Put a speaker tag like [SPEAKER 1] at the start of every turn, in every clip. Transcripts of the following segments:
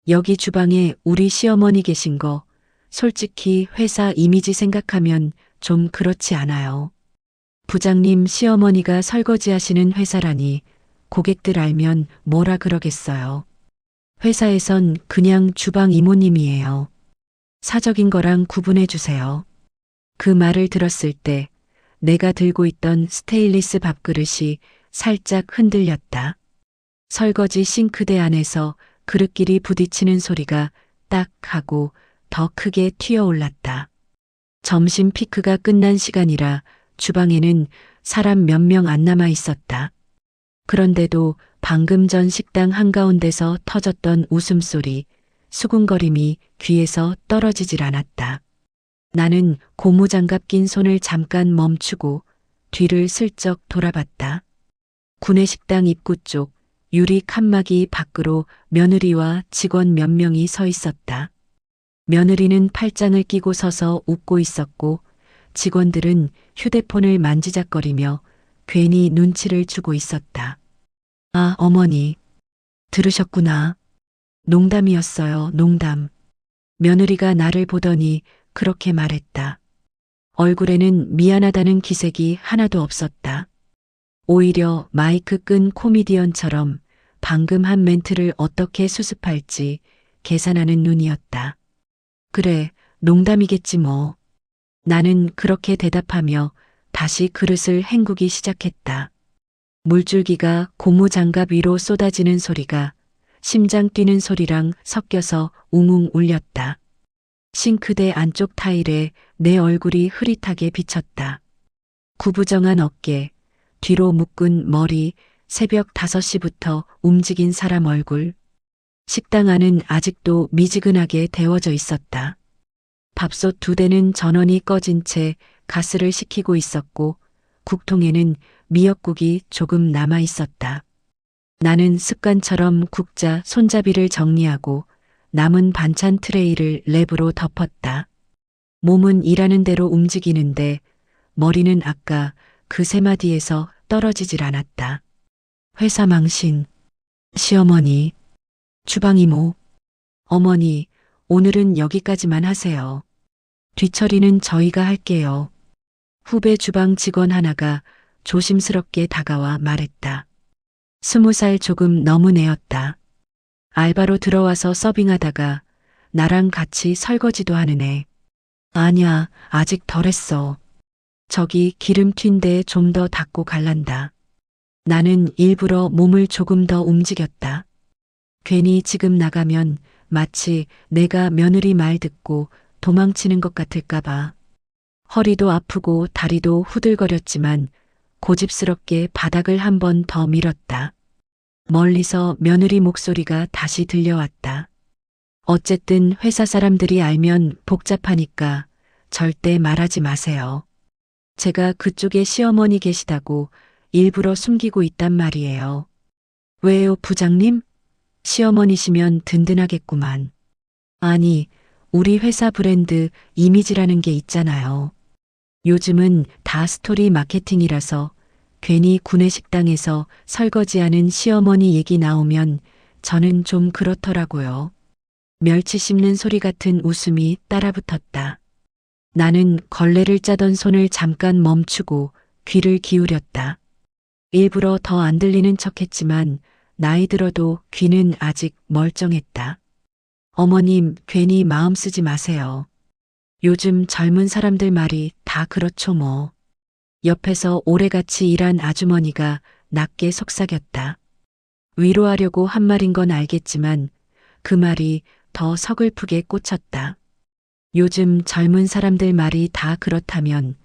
[SPEAKER 1] 여기 주방에 우리 시어머니 계신 거 솔직히 회사 이미지 생각하면 좀 그렇지 않아요. 부장님 시어머니가 설거지 하시는 회사라니 고객들 알면 뭐라 그러겠어요. 회사에선 그냥 주방 이모님이에요. 사적인 거랑 구분해 주세요. 그 말을 들었을 때 내가 들고 있던 스테인리스 밥그릇이 살짝 흔들렸다. 설거지 싱크대 안에서 그릇끼리 부딪히는 소리가 딱 하고 더 크게 튀어올랐다. 점심 피크가 끝난 시간이라 주방에는 사람 몇 명 안 남아 있었다. 그런데도 방금 전 식당 한가운데서 터졌던 웃음소리, 수군거림이 귀에서 떨어지질 않았다. 나는 고무장갑 낀 손을 잠깐 멈추고 뒤를 슬쩍 돌아봤다. 구내식당 입구 쪽 유리 칸막이 밖으로 며느리와 직원 몇 명이 서 있었다. 며느리는 팔짱을 끼고 서서 웃고 있었고 직원들은 휴대폰을 만지작거리며 괜히 눈치를 주고 있었다. 아, 어머니. 들으셨구나. 농담이었어요, 농담. 며느리가 나를 보더니 그렇게 말했다. 얼굴에는 미안하다는 기색이 하나도 없었다. 오히려 마이크 끈 코미디언처럼 방금 한 멘트를 어떻게 수습할지 계산하는 눈이었다. 그래, 농담이겠지 뭐. 나는 그렇게 대답하며 다시 그릇을 헹구기 시작했다. 물줄기가 고무장갑 위로 쏟아지는 소리가 심장 뛰는 소리랑 섞여서 웅웅 울렸다. 싱크대 안쪽 타일에 내 얼굴이 흐릿하게 비쳤다. 구부정한 어깨, 뒤로 묶은 머리, 새벽 5시부터 움직인 사람 얼굴. 식당 안은 아직도 미지근하게 데워져 있었다. 밥솥 2대는 전원이 꺼진 채 가스를 식히고 있었고 국통에는 미역국이 조금 남아 있었다. 나는 습관처럼 국자 손잡이를 정리하고 남은 반찬 트레이를 랩으로 덮었다. 몸은 일하는 대로 움직이는데 머리는 아까 그 세 마디에서 떨어지질 않았다. 회사 망신, 시어머니, 주방 이모, 어머니, 오늘은 여기까지만 하세요. 뒤처리는 저희가 할게요. 후배 주방 직원 하나가 조심스럽게 다가와 말했다. 20살 조금 넘은 애였다. 알바로 들어와서 서빙하다가 나랑 같이 설거지도 하는 애. 아니야, 아직 덜 했어. 저기 기름 튄 데 좀 더 닦고 갈란다. 나는 일부러 몸을 조금 더 움직였다. 괜히 지금 나가면 마치 내가 며느리 말 듣고 도망치는 것 같을까봐. 허리도 아프고 다리도 후들거렸지만 고집스럽게 바닥을 한 번 더 밀었다. 멀리서 며느리 목소리가 다시 들려왔다. 어쨌든 회사 사람들이 알면 복잡하니까 절대 말하지 마세요. 제가 그쪽에 시어머니 계시다고 일부러 숨기고 있단 말이에요. 왜요, 부장님? 시어머니시면 든든하겠구만. 아니, 우리 회사 브랜드 이미지라는 게 있잖아요. 요즘은 다 스토리 마케팅이라서 괜히 구내식당에서 설거지하는 시어머니 얘기 나오면 저는 좀 그렇더라고요. 멸치 씹는 소리 같은 웃음이 따라붙었다. 나는 걸레를 짜던 손을 잠깐 멈추고 귀를 기울였다. 일부러 더 안 들리는 척했지만 나이 들어도 귀는 아직 멀쩡했다. 어머님, 괜히 마음 쓰지 마세요. 요즘 젊은 사람들 말이 다 그렇죠 뭐. 옆에서 오래같이 일한 아주머니가 낮게 속삭였다. 위로하려고 한 말인 건 알겠지만 그 말이 더 서글프게 꽂혔다. 요즘 젊은 사람들 말이 다 그렇다면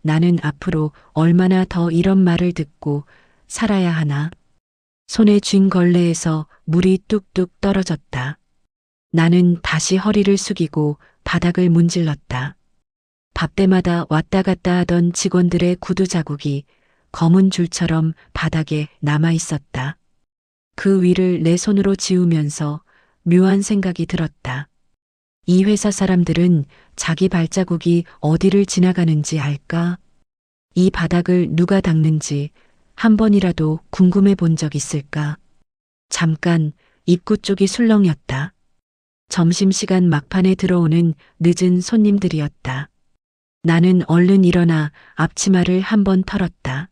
[SPEAKER 1] 나는 앞으로 얼마나 더 이런 말을 듣고 살아야 하나. 손에 쥔 걸레에서 물이 뚝뚝 떨어졌다. 나는 다시 허리를 숙이고 바닥을 문질렀다. 밥때마다 왔다 갔다 하던 직원들의 구두 자국이 검은 줄처럼 바닥에 남아 있었다. 그 위를 내 손으로 지우면서 묘한 생각이 들었다. 이 회사 사람들은 자기 발자국이 어디를 지나가는지 알까? 이 바닥을 누가 닦는지 한 번이라도 궁금해 본 적 있을까? 잠깐 입구 쪽이 술렁였다. 점심시간 막판에 들어오는 늦은 손님들이었다. 나는 얼른 일어나 앞치마를 한번 털었다.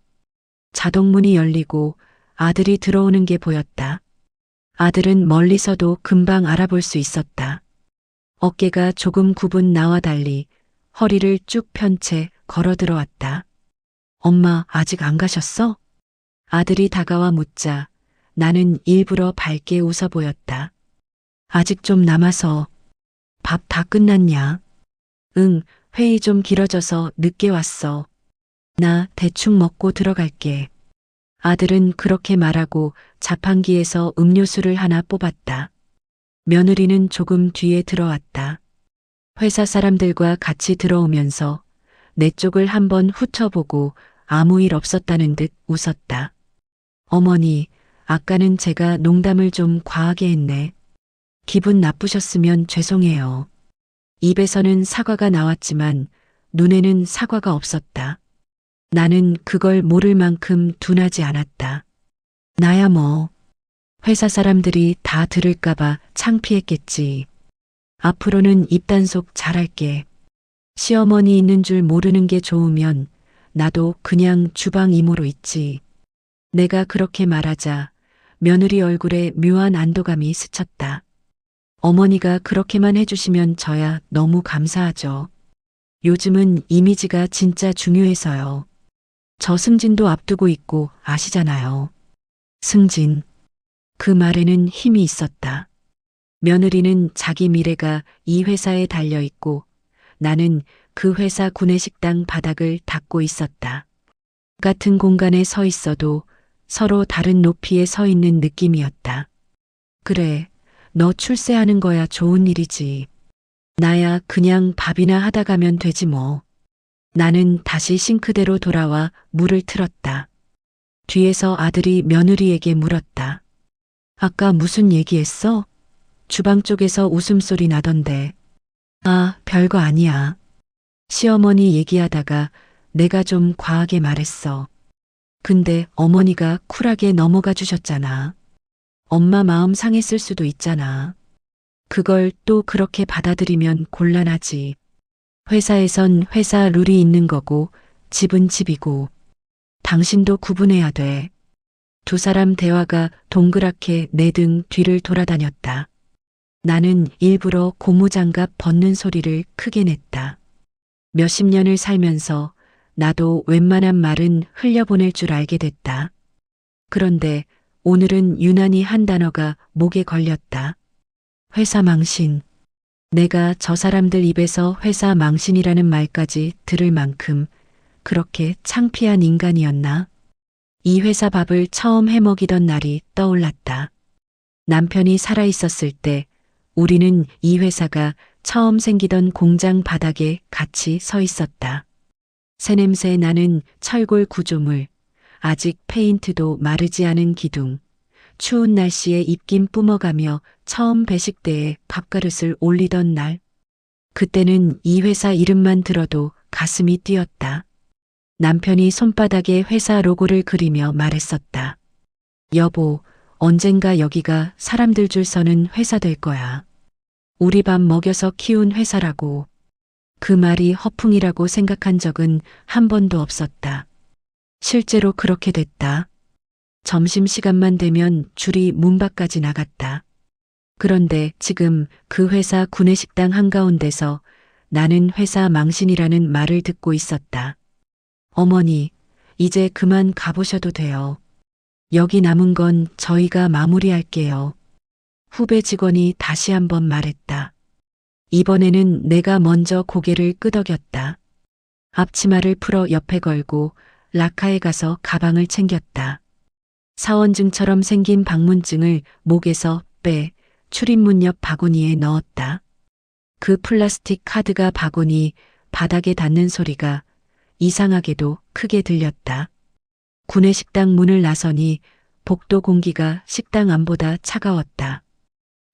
[SPEAKER 1] 자동문이 열리고 아들이 들어오는 게 보였다. 아들은 멀리서도 금방 알아볼 수 있었다. 어깨가 조금 굽은 나와 달리 허리를 쭉 편 채 걸어 들어왔다. 엄마, 아직 안 가셨어? 아들이 다가와 묻자 나는 일부러 밝게 웃어 보였다. 아직 좀 남아서. 밥 다 끝났냐? 응, 회의 좀 길어져서 늦게 왔어. 나 대충 먹고 들어갈게. 아들은 그렇게 말하고 자판기에서 음료수를 하나 뽑았다. 며느리는 조금 뒤에 들어왔다. 회사 사람들과 같이 들어오면서 내 쪽을 한번 훑어보고 아무 일 없었다는 듯 웃었다. 어머니, 아까는 제가 농담을 좀 과하게 했네. 기분 나쁘셨으면 죄송해요. 입에서는 사과가 나왔지만 눈에는 사과가 없었다. 나는 그걸 모를 만큼 둔하지 않았다. 나야 뭐. 회사 사람들이 다 들을까봐 창피했겠지. 앞으로는 입단속 잘할게. 시어머니 있는 줄 모르는 게 좋으면 나도 그냥 주방 이모로 있지. 내가 그렇게 말하자 며느리 얼굴에 묘한 안도감이 스쳤다. 어머니가 그렇게만 해주시면 저야 너무 감사하죠. 요즘은 이미지가 진짜 중요해서요. 저 승진도 앞두고 있고 아시잖아요. 승진. 그 말에는 힘이 있었다. 며느리는 자기 미래가 이 회사에 달려 있고 나는 그 회사 구내식당 바닥을 닦고 있었다. 같은 공간에 서 있어도 서로 다른 높이에 서 있는 느낌이었다. 그래, 너 출세하는 거야 좋은 일이지. 나야 그냥 밥이나 하다 가면 되지 뭐. 나는 다시 싱크대로 돌아와 물을 틀었다. 뒤에서 아들이 며느리에게 물었다. 아까 무슨 얘기했어? 주방 쪽에서 웃음소리 나던데. 아, 별거 아니야. 시어머니 얘기하다가 내가 좀 과하게 말했어. 근데 어머니가 쿨하게 넘어가 주셨잖아. 엄마 마음 상했을 수도 있잖아. 그걸 또 그렇게 받아들이면 곤란하지. 회사에선 회사 룰이 있는 거고 집은 집이고 당신도 구분해야 돼. 두 사람 대화가 동그랗게 내 등 뒤를 돌아다녔다. 나는 일부러 고무장갑 벗는 소리를 크게 냈다. 몇십 년을 살면서 나도 웬만한 말은 흘려보낼 줄 알게 됐다. 그런데 오늘은 유난히 한 단어가 목에 걸렸다. 회사 망신. 내가 저 사람들 입에서 회사 망신이라는 말까지 들을 만큼 그렇게 창피한 인간이었나? 이 회사 밥을 처음 해먹이던 날이 떠올랐다. 남편이 살아있었을 때 우리는 이 회사가 처음 생기던 공장 바닥에 같이 서 있었다. 새냄새 나는 철골 구조물, 아직 페인트도 마르지 않은 기둥, 추운 날씨에 입김 뿜어가며 처음 배식대에 밥그릇을 올리던 날. 그때는 이 회사 이름만 들어도 가슴이 뛰었다. 남편이 손바닥에 회사 로고를 그리며 말했었다. 여보, 언젠가 여기가 사람들 줄 서는 회사 될 거야. 우리 밥 먹여서 키운 회사라고. 그 말이 허풍이라고 생각한 적은 한 번도 없었다. 실제로 그렇게 됐다. 점심시간만 되면 줄이 문 밖까지 나갔다. 그런데 지금 그 회사 구내식당 한가운데서 나는 회사 망신이라는 말을 듣고 있었다. 어머니, 이제 그만 가보셔도 돼요. 여기 남은 건 저희가 마무리할게요. 후배 직원이 다시 한번 말했다. 이번에는 내가 먼저 고개를 끄덕였다. 앞치마를 풀어 옆에 걸고 라카에 가서 가방을 챙겼다. 사원증처럼 생긴 방문증을 목에서 빼 출입문 옆 바구니에 넣었다. 그 플라스틱 카드가 바구니 바닥에 닿는 소리가 이상하게도 크게 들렸다. 구내식당 문을 나서니 복도 공기가 식당 안보다 차가웠다.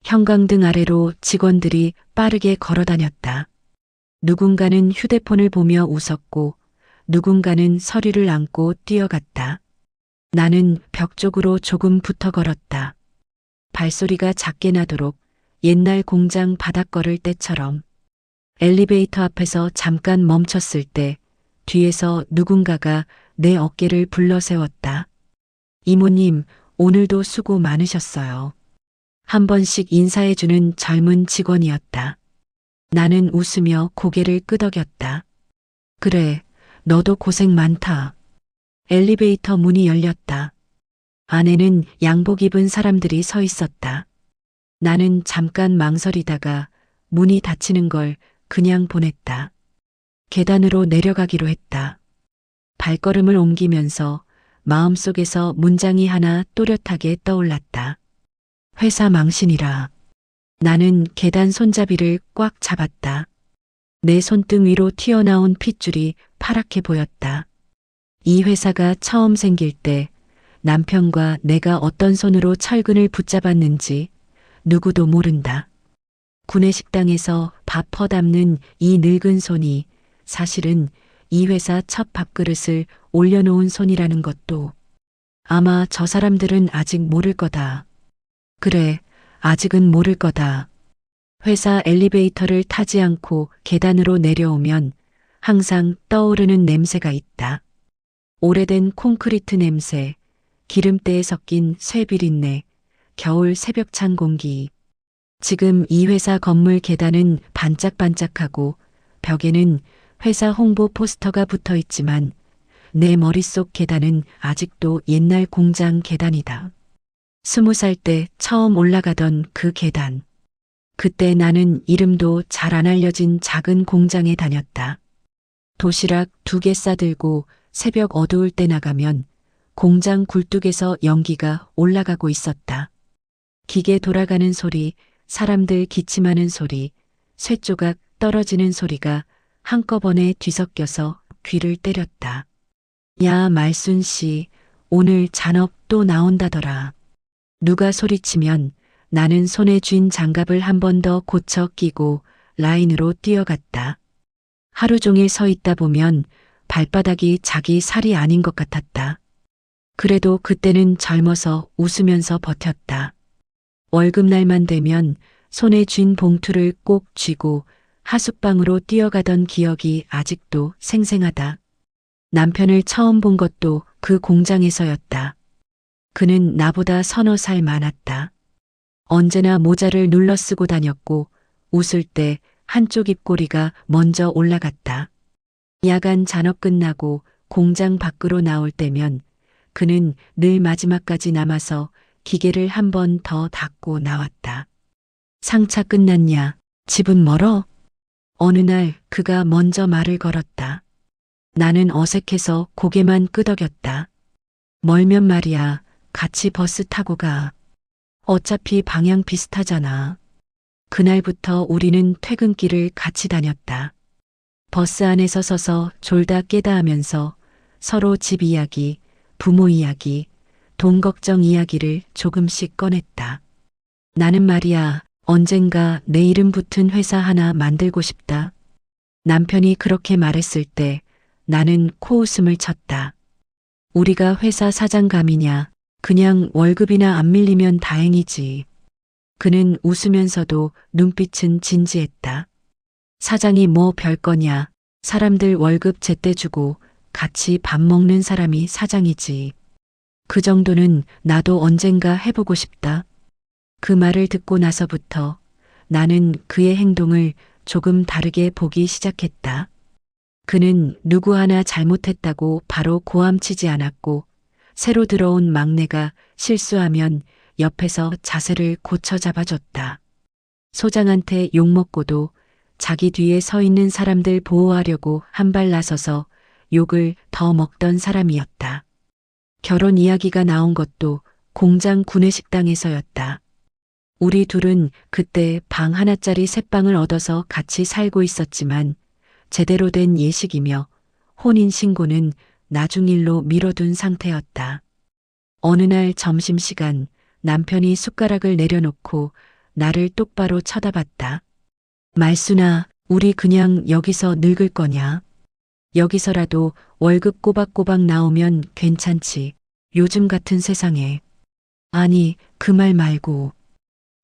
[SPEAKER 1] 형광등 아래로 직원들이 빠르게 걸어 다녔다. 누군가는 휴대폰을 보며 웃었고 누군가는 서류를 안고 뛰어갔다. 나는 벽 쪽으로 조금 붙어 걸었다. 발소리가 작게 나도록 옛날 공장 바닥 걸을 때처럼. 엘리베이터 앞에서 잠깐 멈췄을 때 뒤에서 누군가가 내 어깨를 불러세웠다. 이모님, 오늘도 수고 많으셨어요. 한 번씩 인사해주는 젊은 직원이었다. 나는 웃으며 고개를 끄덕였다. 그래, 너도 고생 많다. 엘리베이터 문이 열렸다. 안에는 양복 입은 사람들이 서 있었다. 나는 잠깐 망설이다가 문이 닫히는 걸 그냥 보냈다. 계단으로 내려가기로 했다. 발걸음을 옮기면서 마음속에서 문장이 하나 또렷하게 떠올랐다. 회사 망신이라. 나는 계단 손잡이를 꽉 잡았다. 내 손등 위로 튀어나온 핏줄이 파랗게 보였다. 이 회사가 처음 생길 때 남편과 내가 어떤 손으로 철근을 붙잡았는지 누구도 모른다. 구내식당에서 밥 퍼담는 이 늙은 손이 사실은 이 회사 첫 밥그릇을 올려놓은 손이라는 것도 아마 저 사람들은 아직 모를 거다. 그래, 아직은 모를 거다. 회사 엘리베이터를 타지 않고 계단으로 내려오면 항상 떠오르는 냄새가 있다. 오래된 콘크리트 냄새, 기름때에 섞인 쇠비린내, 겨울 새벽찬 공기. 지금 이 회사 건물 계단은 반짝반짝하고 벽에는 회사 홍보 포스터가 붙어 있지만 내 머릿속 계단은 아직도 옛날 공장 계단이다. 20살 때 처음 올라가던 그 계단. 그때 나는 이름도 잘 안 알려진 작은 공장에 다녔다. 도시락 2개 싸들고 새벽 어두울 때 나가면 공장 굴뚝에서 연기가 올라가고 있었다. 기계 돌아가는 소리, 사람들 기침하는 소리, 쇠조각 떨어지는 소리가 한꺼번에 뒤섞여서 귀를 때렸다. 야, 말순 씨, 오늘 잔업 또 나온다더라. 누가 소리치면 나는 손에 쥔 장갑을 한 번 더 고쳐 끼고 라인으로 뛰어갔다. 하루 종일 서 있다 보면 발바닥이 자기 살이 아닌 것 같았다. 그래도 그때는 젊어서 웃으면서 버텼다. 월급날만 되면 손에 쥔 봉투를 꼭 쥐고 하숙방으로 뛰어가던 기억이 아직도 생생하다. 남편을 처음 본 것도 그 공장에서였다. 그는 나보다 서너 살 많았다. 언제나 모자를 눌러 쓰고 다녔고 웃을 때 한쪽 입꼬리가 먼저 올라갔다. 야간 잔업 끝나고 공장 밖으로 나올 때면 그는 늘 마지막까지 남아서 기계를 한 번 더 닫고 나왔다. 상차 끝났냐? 집은 멀어? 어느 날 그가 먼저 말을 걸었다. 나는 어색해서 고개만 끄덕였다. 멀면 말이야. 같이 버스 타고 가. 어차피 방향 비슷하잖아. 그날부터 우리는 퇴근길을 같이 다녔다. 버스 안에서 서서 졸다 깨다 하면서 서로 집 이야기, 부모 이야기, 돈 걱정 이야기를 조금씩 꺼냈다. 나는 말이야, 언젠가 내 이름 붙은 회사 하나 만들고 싶다. 남편이 그렇게 말했을 때 나는 코웃음을 쳤다. 우리가 회사 사장감이냐? 그냥 월급이나 안 밀리면 다행이지. 그는 웃으면서도 눈빛은 진지했다. 사장이 뭐 별거냐. 사람들 월급 제때 주고 같이 밥 먹는 사람이 사장이지. 그 정도는 나도 언젠가 해보고 싶다. 그 말을 듣고 나서부터 나는 그의 행동을 조금 다르게 보기 시작했다. 그는 누구 하나 잘못했다고 바로 고함치지 않았고 새로 들어온 막내가 실수하면 옆에서 자세를 고쳐 잡아줬다. 소장한테 욕먹고도 자기 뒤에 서 있는 사람들 보호하려고 한 발 나서서 욕을 더 먹던 사람이었다. 결혼 이야기가 나온 것도 공장 구내식당에서였다. 우리 둘은 그때 방 하나짜리 셋방을 얻어서 같이 살고 있었지만 제대로 된 예식이며 혼인신고는 나중 일로 미뤄둔 상태였다. 어느 날 점심시간 남편이 숟가락을 내려놓고 나를 똑바로 쳐다봤다. 말순아, 우리 그냥 여기서 늙을 거냐? 여기서라도 월급 꼬박꼬박 나오면 괜찮지. 요즘 같은 세상에. 아니, 그 말 말고.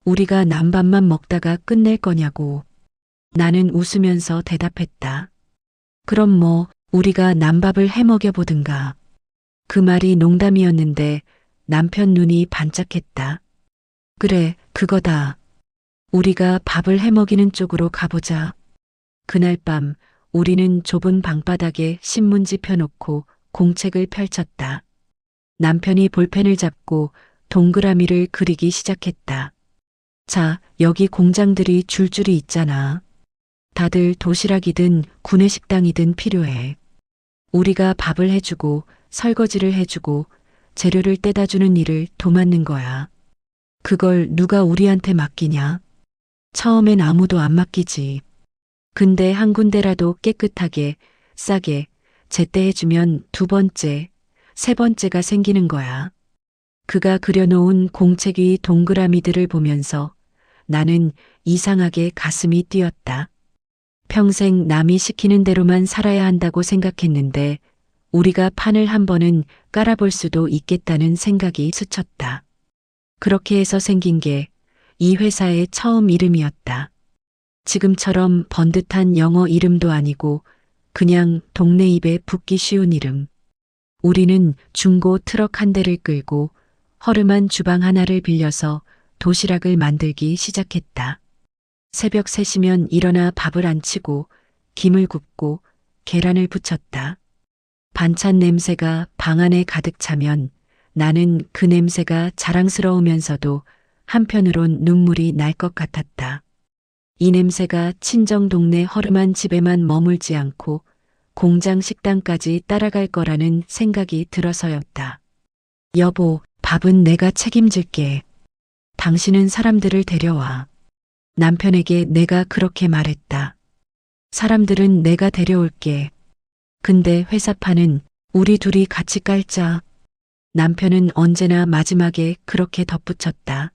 [SPEAKER 1] 우리가 남밥만 먹다가 끝낼 거냐고. 나는 웃으면서 대답했다. 그럼 뭐 우리가 남밥을 해 먹여보든가. 그 말이 농담이었는데 남편 눈이 반짝했다. 그래, 그거다. 우리가 밥을 해 먹이는 쪽으로 가보자. 그날 밤 우리는 좁은 방바닥에 신문지 펴놓고 공책을 펼쳤다. 남편이 볼펜을 잡고 동그라미를 그리기 시작했다. 자, 여기 공장들이 줄줄이 있잖아. 다들 도시락이든 구내식당이든 필요해. 우리가 밥을 해주고 설거지를 해주고 재료를 떼다주는 일을 도맡는 거야. 그걸 누가 우리한테 맡기냐? 처음엔 아무도 안 맡기지. 근데 한 군데라도 깨끗하게, 싸게, 제때 해주면 두 번째, 세 번째가 생기는 거야. 그가 그려놓은 공책 위 동그라미들을 보면서 나는 이상하게 가슴이 뛰었다. 평생 남이 시키는 대로만 살아야 한다고 생각했는데 우리가 판을 한 번은 깔아볼 수도 있겠다는 생각이 스쳤다. 그렇게 해서 생긴 게 이 회사의 처음 이름이었다. 지금처럼 번듯한 영어 이름도 아니고 그냥 동네 입에 붙기 쉬운 이름. 우리는 중고 트럭 한 대를 끌고 허름한 주방 하나를 빌려서 도시락을 만들기 시작했다. 새벽 3시면 일어나 밥을 안 치고 김을 굽고 계란을 부쳤다. 반찬 냄새가 방 안에 가득 차면 나는 그 냄새가 자랑스러우면서도 한편으론 눈물이 날 것 같았다. 이 냄새가 친정 동네 허름한 집에만 머물지 않고 공장 식당까지 따라갈 거라는 생각이 들어서였다. 여보, 밥은 내가 책임질게. 당신은 사람들을 데려와. 남편에게 내가 그렇게 말했다. 사람들은 내가 데려올게. 근데 회사판은 우리 둘이 같이 깔자. 남편은 언제나 마지막에 그렇게 덧붙였다.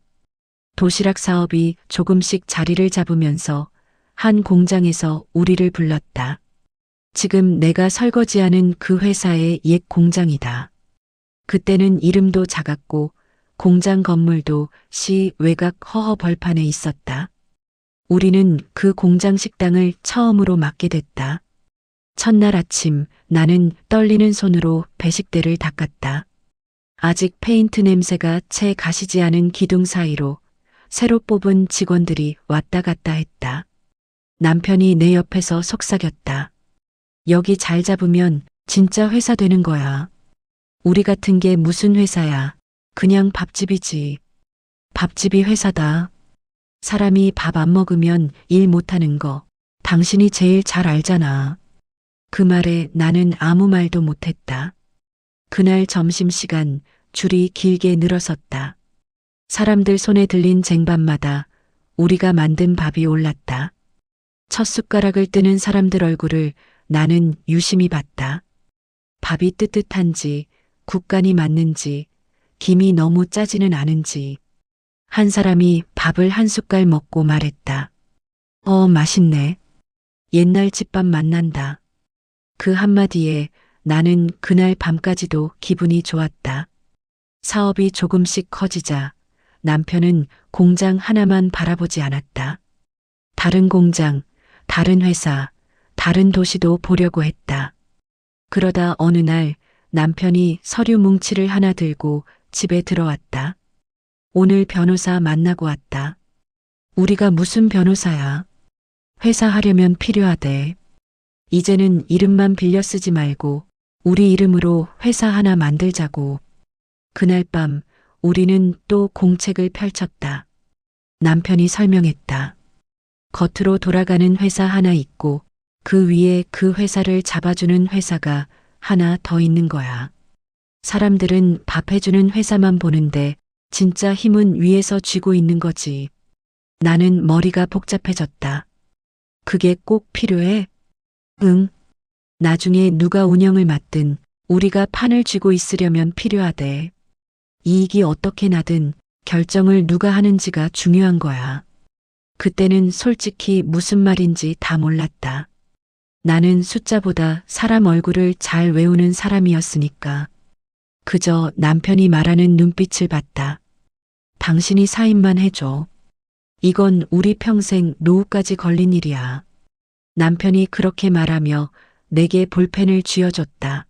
[SPEAKER 1] 도시락 사업이 조금씩 자리를 잡으면서 한 공장에서 우리를 불렀다. 지금 내가 설거지하는 그 회사의 옛 공장이다. 그때는 이름도 작았고 공장 건물도 시 외곽 허허 벌판에 있었다. 우리는 그 공장 식당을 처음으로 맡게 됐다. 첫날 아침 나는 떨리는 손으로 배식대를 닦았다. 아직 페인트 냄새가 채 가시지 않은 기둥 사이로 새로 뽑은 직원들이 왔다 갔다 했다. 남편이 내 옆에서 속삭였다. 여기 잘 잡으면 진짜 회사 되는 거야. 우리 같은 게 무슨 회사야. 그냥 밥집이지. 밥집이 회사다. 사람이 밥 안 먹으면 일 못하는 거 당신이 제일 잘 알잖아. 그 말에 나는 아무 말도 못했다. 그날 점심시간 줄이 길게 늘어섰다. 사람들 손에 들린 쟁반마다 우리가 만든 밥이 올랐다. 첫 숟가락을 뜨는 사람들 얼굴을 나는 유심히 봤다. 밥이 뜨뜻한지, 국간이 맞는지, 김이 너무 짜지는 않은지. 한 사람이 밥을 한 숟갈 먹고 말했다. 맛있네. 옛날 집밥 맛난다. 그 한마디에 나는 그날 밤까지도 기분이 좋았다. 사업이 조금씩 커지자 남편은 공장 하나만 바라보지 않았다. 다른 공장, 다른 회사, 다른 도시도 보려고 했다. 그러다 어느 날 남편이 서류 뭉치를 하나 들고 집에 들어왔다. 오늘 변호사 만나고 왔다. 우리가 무슨 변호사야? 회사 하려면 필요하대. 이제는 이름만 빌려 쓰지 말고 우리 이름으로 회사 하나 만들자고. 그날 밤 우리는 또 공책을 펼쳤다. 남편이 설명했다. 겉으로 돌아가는 회사 하나 있고 그 위에 그 회사를 잡아주는 회사가 하나 더 있는 거야. 사람들은 밥 해주는 회사만 보는데 진짜 힘은 위에서 쥐고 있는 거지. 나는 머리가 복잡해졌다. 그게 꼭 필요해? 응. 나중에 누가 운영을 맡든 우리가 판을 쥐고 있으려면 필요하대. 이익이 어떻게 나든 결정을 누가 하는지가 중요한 거야. 그때는 솔직히 무슨 말인지 다 몰랐다. 나는 숫자보다 사람 얼굴을 잘 외우는 사람이었으니까. 그저 남편이 말하는 눈빛을 봤다. 당신이 사인만 해줘. 이건 우리 평생 노후까지 걸린 일이야. 남편이 그렇게 말하며 내게 볼펜을 쥐어줬다.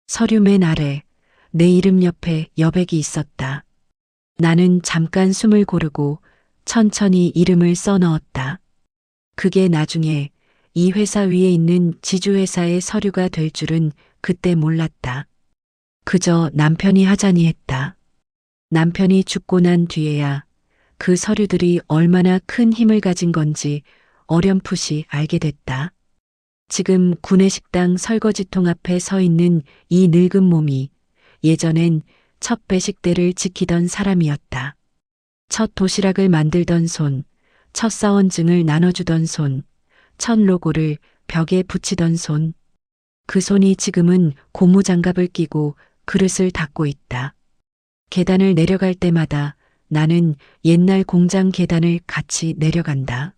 [SPEAKER 1] 서류 맨 아래 내 이름 옆에 여백이 있었다. 나는 잠깐 숨을 고르고 천천히 이름을 써넣었다. 그게 나중에 이 회사 위에 있는 지주회사의 서류가 될 줄은 그때 몰랐다. 그저 남편이 하자니 했다. 남편이 죽고 난 뒤에야 그 서류들이 얼마나 큰 힘을 가진 건지 어렴풋이 알게 됐다. 지금 구내식당 설거지통 앞에 서 있는 이 늙은 몸이 예전엔 첫 배식대를 지키던 사람이었다. 첫 도시락을 만들던 손, 첫 사원증을 나눠주던 손, 첫 로고를 벽에 붙이던 손. 그 손이 지금은 고무장갑을 끼고 그릇을 닦고 있다. 계단을 내려갈 때마다 나는 옛날 공장 계단을 같이 내려간다.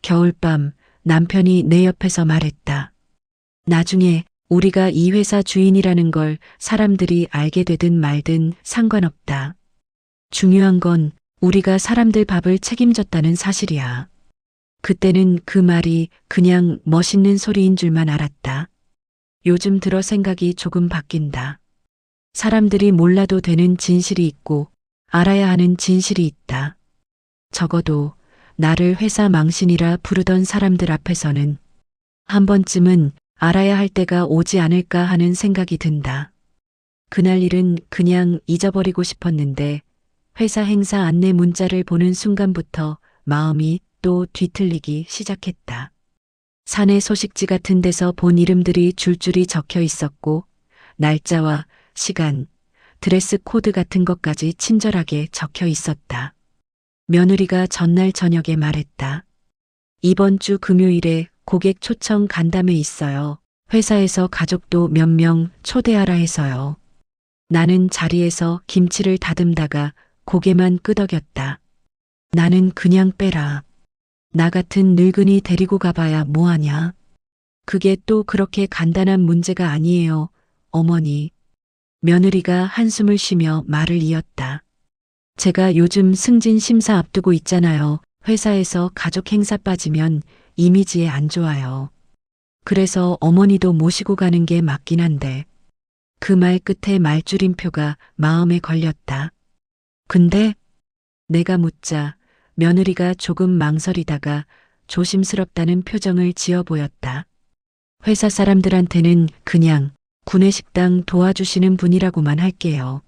[SPEAKER 1] 겨울밤 남편이 내 옆에서 말했다. 나중에 우리가 이 회사 주인이라는 걸 사람들이 알게 되든 말든 상관없다. 중요한 건 우리가 사람들 밥을 책임졌다는 사실이야. 그때는 그 말이 그냥 멋있는 소리인 줄만 알았다. 요즘 들어 생각이 조금 바뀐다. 사람들이 몰라도 되는 진실이 있고 알아야 하는 진실이 있다. 적어도 나를 회사 망신이라 부르던 사람들 앞에서는 한 번쯤은 알아야 할 때가 오지 않을까 하는 생각이 든다. 그날 일은 그냥 잊어버리고 싶었는데 회사 행사 안내 문자를 보는 순간부터 마음이 또 뒤틀리기 시작했다. 사내 소식지 같은 데서 본 이름들이 줄줄이 적혀 있었고 날짜와 시간, 드레스 코드 같은 것까지 친절하게 적혀 있었다. 며느리가 전날 저녁에 말했다. 이번 주 금요일에 고객 초청 간담회 있어요. 회사에서 가족도 몇 명 초대하라 해서요. 나는 자리에서 김치를 다듬다가 고개만 끄덕였다. 나는 그냥 빼라. 나 같은 늙은이 데리고 가봐야 뭐하냐. 그게 또 그렇게 간단한 문제가 아니에요, 어머니. 며느리가 한숨을 쉬며 말을 이었다. 제가 요즘 승진 심사 앞두고 있잖아요. 회사에서 가족 행사 빠지면 이미지에 안 좋아요. 그래서 어머니도 모시고 가는 게 맞긴 한데 그 말 끝에 말줄임표가 마음에 걸렸다. 근데 내가 묻자 며느리가 조금 망설이다가 조심스럽다는 표정을 지어 보였다. 회사 사람들한테는 그냥 구내식당 도와주시는 분이라고만 할게요.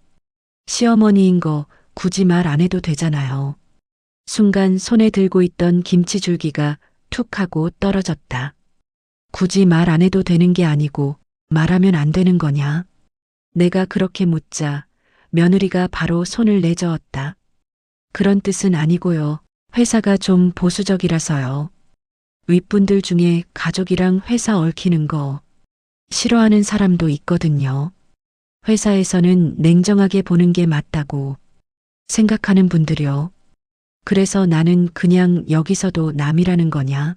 [SPEAKER 1] 시어머니인 거 굳이 말 안 해도 되잖아요. 순간 손에 들고 있던 김치줄기가 툭 하고 떨어졌다. 굳이 말 안 해도 되는 게 아니고 말하면 안 되는 거냐? 내가 그렇게 묻자 며느리가 바로 손을 내저었다. 그런 뜻은 아니고요. 회사가 좀 보수적이라서요. 윗분들 중에 가족이랑 회사 얽히는 거 싫어하는 사람도 있거든요. 회사에서는 냉정하게 보는 게 맞다고 생각하는 분들이요. 그래서 나는 그냥 여기서도 남이라는 거냐?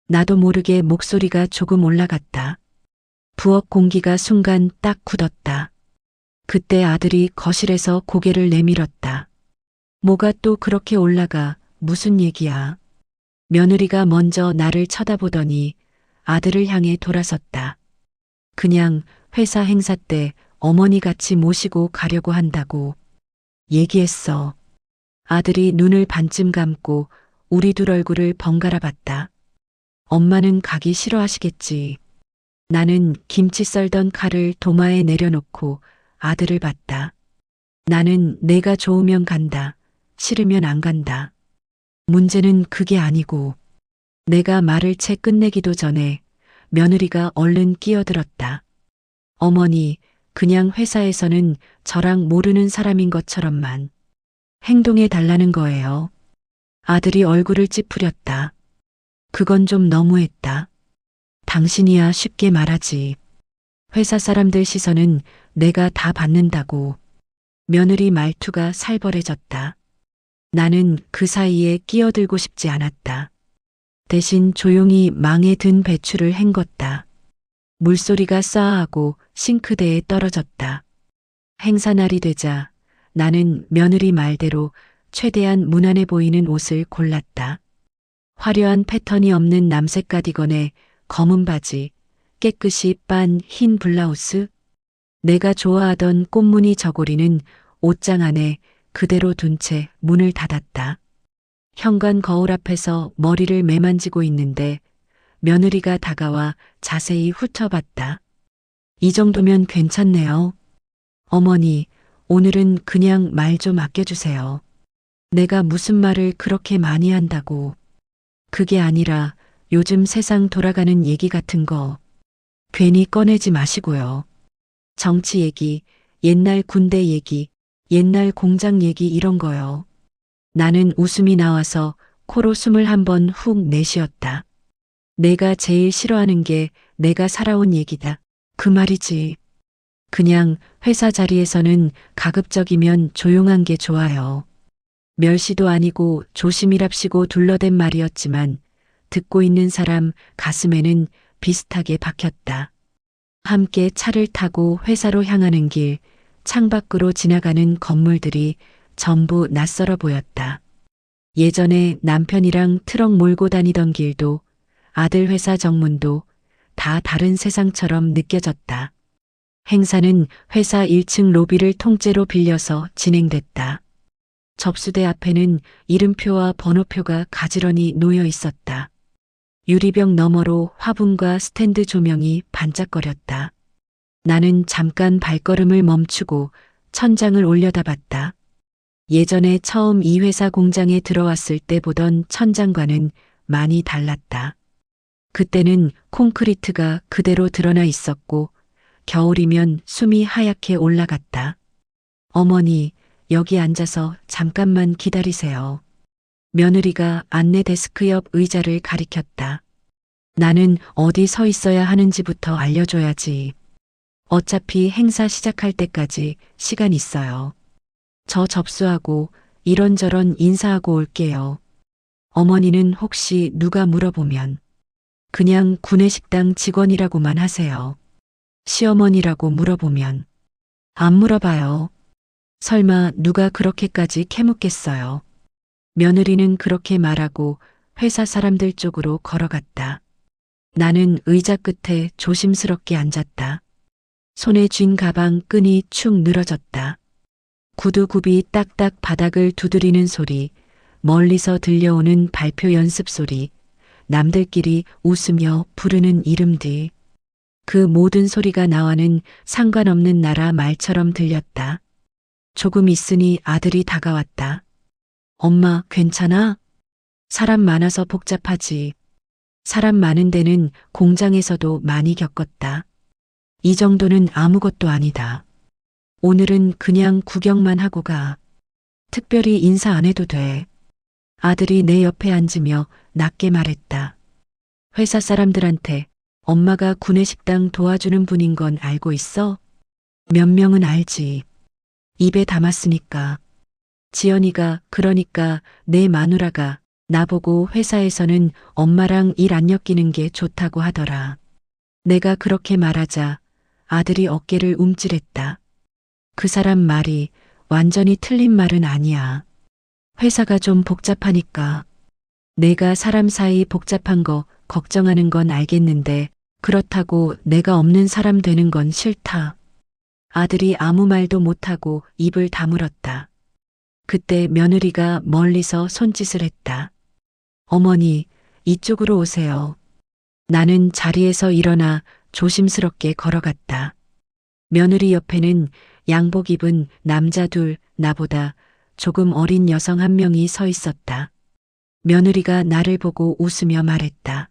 [SPEAKER 1] 나도 모르게 목소리가 조금 올라갔다. 부엌 공기가 순간 딱 굳었다. 그때 아들이 거실에서 고개를 내밀었다. 뭐가 또 그렇게 올라가, 무슨 얘기야? 며느리가 먼저 나를 쳐다보더니 아들을 향해 돌아섰다. 그냥 회사 행사 때 어머니 같이 모시고 가려고 한다고 얘기했어. 아들이 눈을 반쯤 감고 우리 둘 얼굴을 번갈아 봤다. 엄마는 가기 싫어하시겠지. 나는 김치 썰던 칼을 도마에 내려놓고 아들을 봤다. 나는 내가 좋으면 간다. 싫으면 안 간다. 문제는 그게 아니고 내가 말을 채 끝내기도 전에 며느리가 얼른 끼어들었다. 어머니, 그냥 회사에서는 저랑 모르는 사람인 것처럼만 행동해 달라는 거예요. 아들이 얼굴을 찌푸렸다. 그건 좀 너무했다. 당신이야 쉽게 말하지. 회사 사람들 시선은 내가 다 받는다고. 며느리 말투가 살벌해졌다. 나는 그 사이에 끼어들고 싶지 않았다. 대신 조용히 망에 든 배추를 헹궜다. 물소리가 싸하고 싱크대에 떨어졌다. 행사 날이 되자 나는 며느리 말대로 최대한 무난해 보이는 옷을 골랐다. 화려한 패턴이 없는 남색 가디건에 검은 바지, 깨끗이 빤 흰 블라우스, 내가 좋아하던 꽃무늬 저고리는 옷장 안에 그대로 둔 채 문을 닫았다. 현관 거울 앞에서 머리를 매만지고 있는데 며느리가 다가와 자세히 훑어봤다. 이 정도면 괜찮네요. 어머니, 오늘은 그냥 말 좀 아껴주세요. 내가 무슨 말을 그렇게 많이 한다고. 그게 아니라 요즘 세상 돌아가는 얘기 같은 거 괜히 꺼내지 마시고요. 정치 얘기, 옛날 군대 얘기, 옛날 공장 얘기 이런 거요. 나는 웃음이 나와서 코로 숨을 한 번 훅 내쉬었다. 내가 제일 싫어하는 게 내가 살아온 얘기다. 그 말이지. 그냥 회사 자리에서는 가급적이면 조용한 게 좋아요. 멸시도 아니고 조심이랍시고 둘러댄 말이었지만 듣고 있는 사람 가슴에는 비슷하게 박혔다. 함께 차를 타고 회사로 향하는 길, 창밖으로 지나가는 건물들이 전부 낯설어 보였다. 예전에 남편이랑 트럭 몰고 다니던 길도 아들 회사 정문도 다 다른 세상처럼 느껴졌다. 행사는 회사 1층 로비를 통째로 빌려서 진행됐다. 접수대 앞에는 이름표와 번호표가 가지런히 놓여 있었다. 유리병 너머로 화분과 스탠드 조명이 반짝거렸다. 나는 잠깐 발걸음을 멈추고 천장을 올려다봤다. 예전에 처음 이 회사 공장에 들어왔을 때 보던 천장과는 많이 달랐다. 그때는 콘크리트가 그대로 드러나 있었고 겨울이면 숨이 하얗게 올라갔다. 어머니, 여기 앉아서 잠깐만 기다리세요. 며느리가 안내 데스크 옆 의자를 가리켰다. 나는 어디 서 있어야 하는지부터 알려줘야지. 어차피 행사 시작할 때까지 시간 있어요. 저 접수하고 이런저런 인사하고 올게요. 어머니는 혹시 누가 물어보면 그냥 구내식당 직원이라고만 하세요. 시어머니라고 물어보면 안 물어봐요. 설마 누가 그렇게까지 캐묻겠어요. 며느리는 그렇게 말하고 회사 사람들 쪽으로 걸어갔다. 나는 의자 끝에 조심스럽게 앉았다. 손에 쥔 가방 끈이 축 늘어졌다. 구두굽이 딱딱 바닥을 두드리는 소리, 멀리서 들려오는 발표 연습 소리, 남들끼리 웃으며 부르는 이름들. 그 모든 소리가 나와는 상관없는 나라 말처럼 들렸다. 조금 있으니 아들이 다가왔다. 엄마, 괜찮아? 사람 많아서 복잡하지. 사람 많은 데는 공장에서도 많이 겪었다. 이 정도는 아무것도 아니다. 오늘은 그냥 구경만 하고 가. 특별히 인사 안 해도 돼. 아들이 내 옆에 앉으며 낮게 말했다. 회사 사람들한테 엄마가 구내식당 도와주는 분인 건 알고 있어? 몇 명은 알지. 입에 담았으니까. 지연이가, 그러니까 내 마누라가 나보고 회사에서는 엄마랑 일 안 엮이는 게 좋다고 하더라. 내가 그렇게 말하자 아들이 어깨를 움찔했다. 그 사람 말이 완전히 틀린 말은 아니야. 회사가 좀 복잡하니까. 내가 사람 사이 복잡한 거 걱정하는 건 알겠는데 그렇다고 내가 없는 사람 되는 건 싫다. 아들이 아무 말도 못하고 입을 다물었다. 그때 며느리가 멀리서 손짓을 했다. 어머니, 이쪽으로 오세요. 나는 자리에서 일어나 조심스럽게 걸어갔다. 며느리 옆에는 양복 입은 남자 둘, 나보다 조금 어린 여성 한 명이 서 있었다. 며느리가 나를 보고 웃으며 말했다.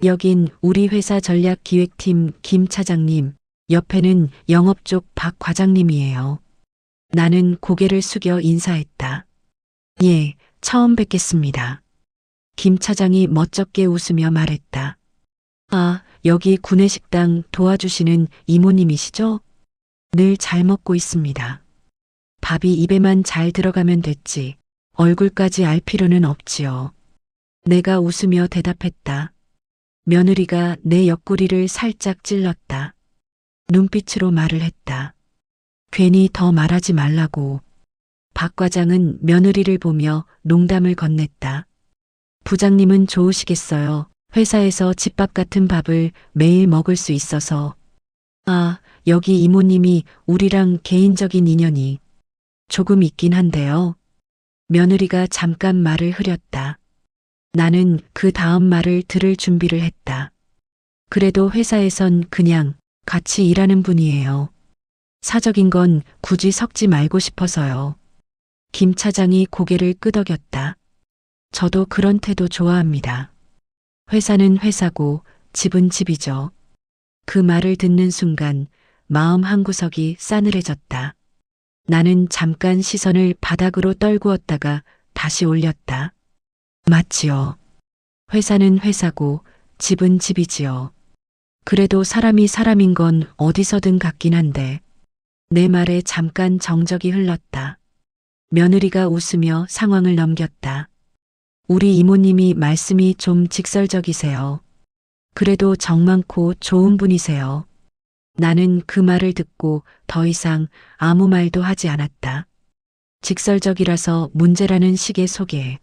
[SPEAKER 1] 여긴 우리 회사 전략기획팀 김 차장님, 옆에는 영업 쪽 박 과장님이에요. 나는 고개를 숙여 인사했다. 예, 처음 뵙겠습니다. 김 차장이 멋쩍게 웃으며 말했다. 아, 여기 구내식당 도와주시는 이모님이시죠? 늘 잘 먹고 있습니다. 밥이 입에만 잘 들어가면 됐지. 얼굴까지 알 필요는 없지요. 내가 웃으며 대답했다. 며느리가 내 옆구리를 살짝 찔렀다. 눈빛으로 말을 했다. 괜히 더 말하지 말라고. 박 과장은 며느리를 보며 농담을 건넸다. 부장님은 좋으시겠어요. 회사에서 집밥 같은 밥을 매일 먹을 수 있어서. 아, 여기 이모님이 우리랑 개인적인 인연이 조금 있긴 한데요. 며느리가 잠깐 말을 흐렸다. 나는 그 다음 말을 들을 준비를 했다. 그래도 회사에선 그냥 같이 일하는 분이에요. 사적인 건 굳이 섞지 말고 싶어서요. 김 차장이 고개를 끄덕였다. 저도 그런 태도 좋아합니다. 회사는 회사고 집은 집이죠. 그 말을 듣는 순간 마음 한구석이 싸늘해졌다. 나는 잠깐 시선을 바닥으로 떨구었다가 다시 올렸다. 맞지요. 회사는 회사고 집은 집이지요. 그래도 사람이 사람인 건 어디서든 같긴 한데. 내 말에 잠깐 정적이 흘렀다. 며느리가 웃으며 상황을 넘겼다. 우리 이모님이 말씀이 좀 직설적이세요. 그래도 정 많고 좋은 분이세요. 나는 그 말을 듣고 더 이상 아무 말도 하지 않았다. 직설적이라서 문제라는 식의 소개.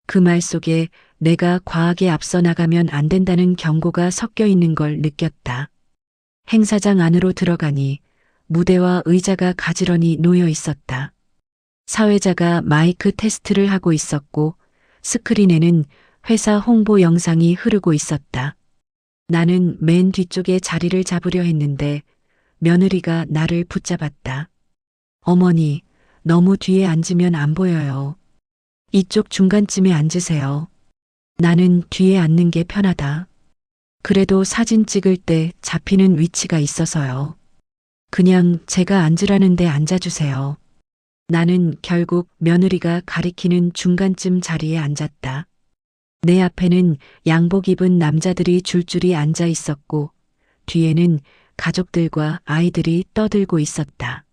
[SPEAKER 1] 그 말 속에 내가 과하게 앞서 나가면 안 된다는 경고가 섞여 있는 걸 느꼈다. 행사장 안으로 들어가니 무대와 의자가 가지런히 놓여 있었다. 사회자가 마이크 테스트를 하고 있었고 스크린에는 회사 홍보 영상이 흐르고 있었다. 나는 맨 뒤쪽에 자리를 잡으려 했는데 며느리가 나를 붙잡았다. 어머니, 너무 뒤에 앉으면 안 보여요. 이쪽 중간쯤에 앉으세요. 나는 뒤에 앉는 게 편하다. 그래도 사진 찍을 때 잡히는 위치가 있어서요. 그냥 제가 앉으라는 데 앉아주세요. 나는 결국 며느리가 가리키는 중간쯤 자리에 앉았다. 내 앞에는 양복 입은 남자들이 줄줄이 앉아 있었고 뒤에는 가족들과 아이들이 떠들고 있었다.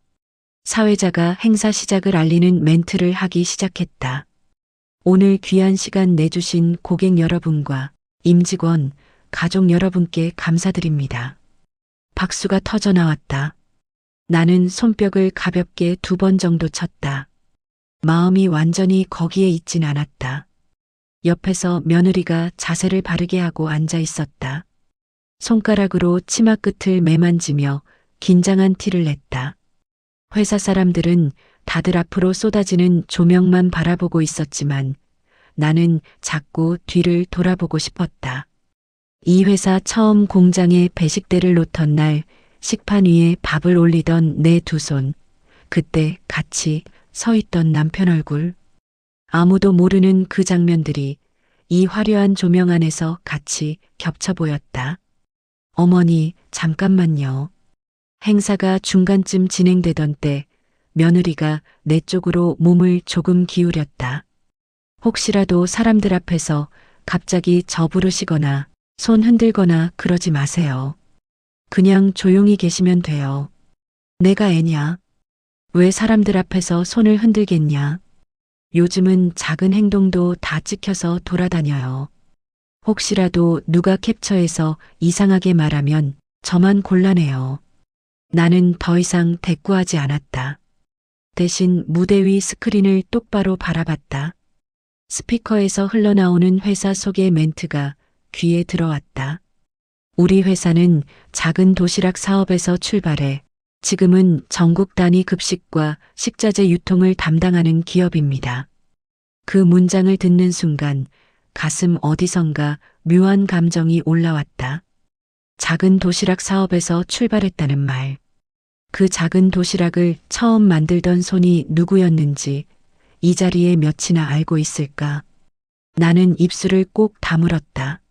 [SPEAKER 1] 사회자가 행사 시작을 알리는 멘트를 하기 시작했다. 오늘 귀한 시간 내주신 고객 여러분과 임직원, 가족 여러분께 감사드립니다. 박수가 터져 나왔다. 나는 손뼉을 가볍게 2번 정도 쳤다. 마음이 완전히 거기에 있진 않았다. 옆에서 며느리가 자세를 바르게 하고 앉아 있었다. 손가락으로 치마 끝을 매만지며 긴장한 티를 냈다. 회사 사람들은 다들 앞으로 쏟아지는 조명만 바라보고 있었지만 나는 자꾸 뒤를 돌아보고 싶었다. 이 회사 처음 공장에 배식대를 놓던 날 식판 위에 밥을 올리던 내 2손, 그때 같이 서 있던 남편 얼굴. 아무도 모르는 그 장면들이 이 화려한 조명 안에서 같이 겹쳐 보였다. 어머니, 잠깐만요. 행사가 중간쯤 진행되던 때 며느리가 내 쪽으로 몸을 조금 기울였다. 혹시라도 사람들 앞에서 갑자기 저 부르시거나 손 흔들거나 그러지 마세요. 그냥 조용히 계시면 돼요. 내가 애냐? 왜 사람들 앞에서 손을 흔들겠냐? 요즘은 작은 행동도 다 찍혀서 돌아다녀요. 혹시라도 누가 캡처해서 이상하게 말하면 저만 곤란해요. 나는 더 이상 대꾸하지 않았다. 대신 무대 위 스크린을 똑바로 바라봤다. 스피커에서 흘러나오는 회사 소개 멘트가 귀에 들어왔다. 우리 회사는 작은 도시락 사업에서 출발해 지금은 전국 단위 급식과 식자재 유통을 담당하는 기업입니다. 그 문장을 듣는 순간 가슴 어디선가 묘한 감정이 올라왔다. 작은 도시락 사업에서 출발했다는 말. 그 작은 도시락을 처음 만들던 손이 누구였는지 이 자리에 몇이나 알고 있을까? 나는 입술을 꼭 다물었다.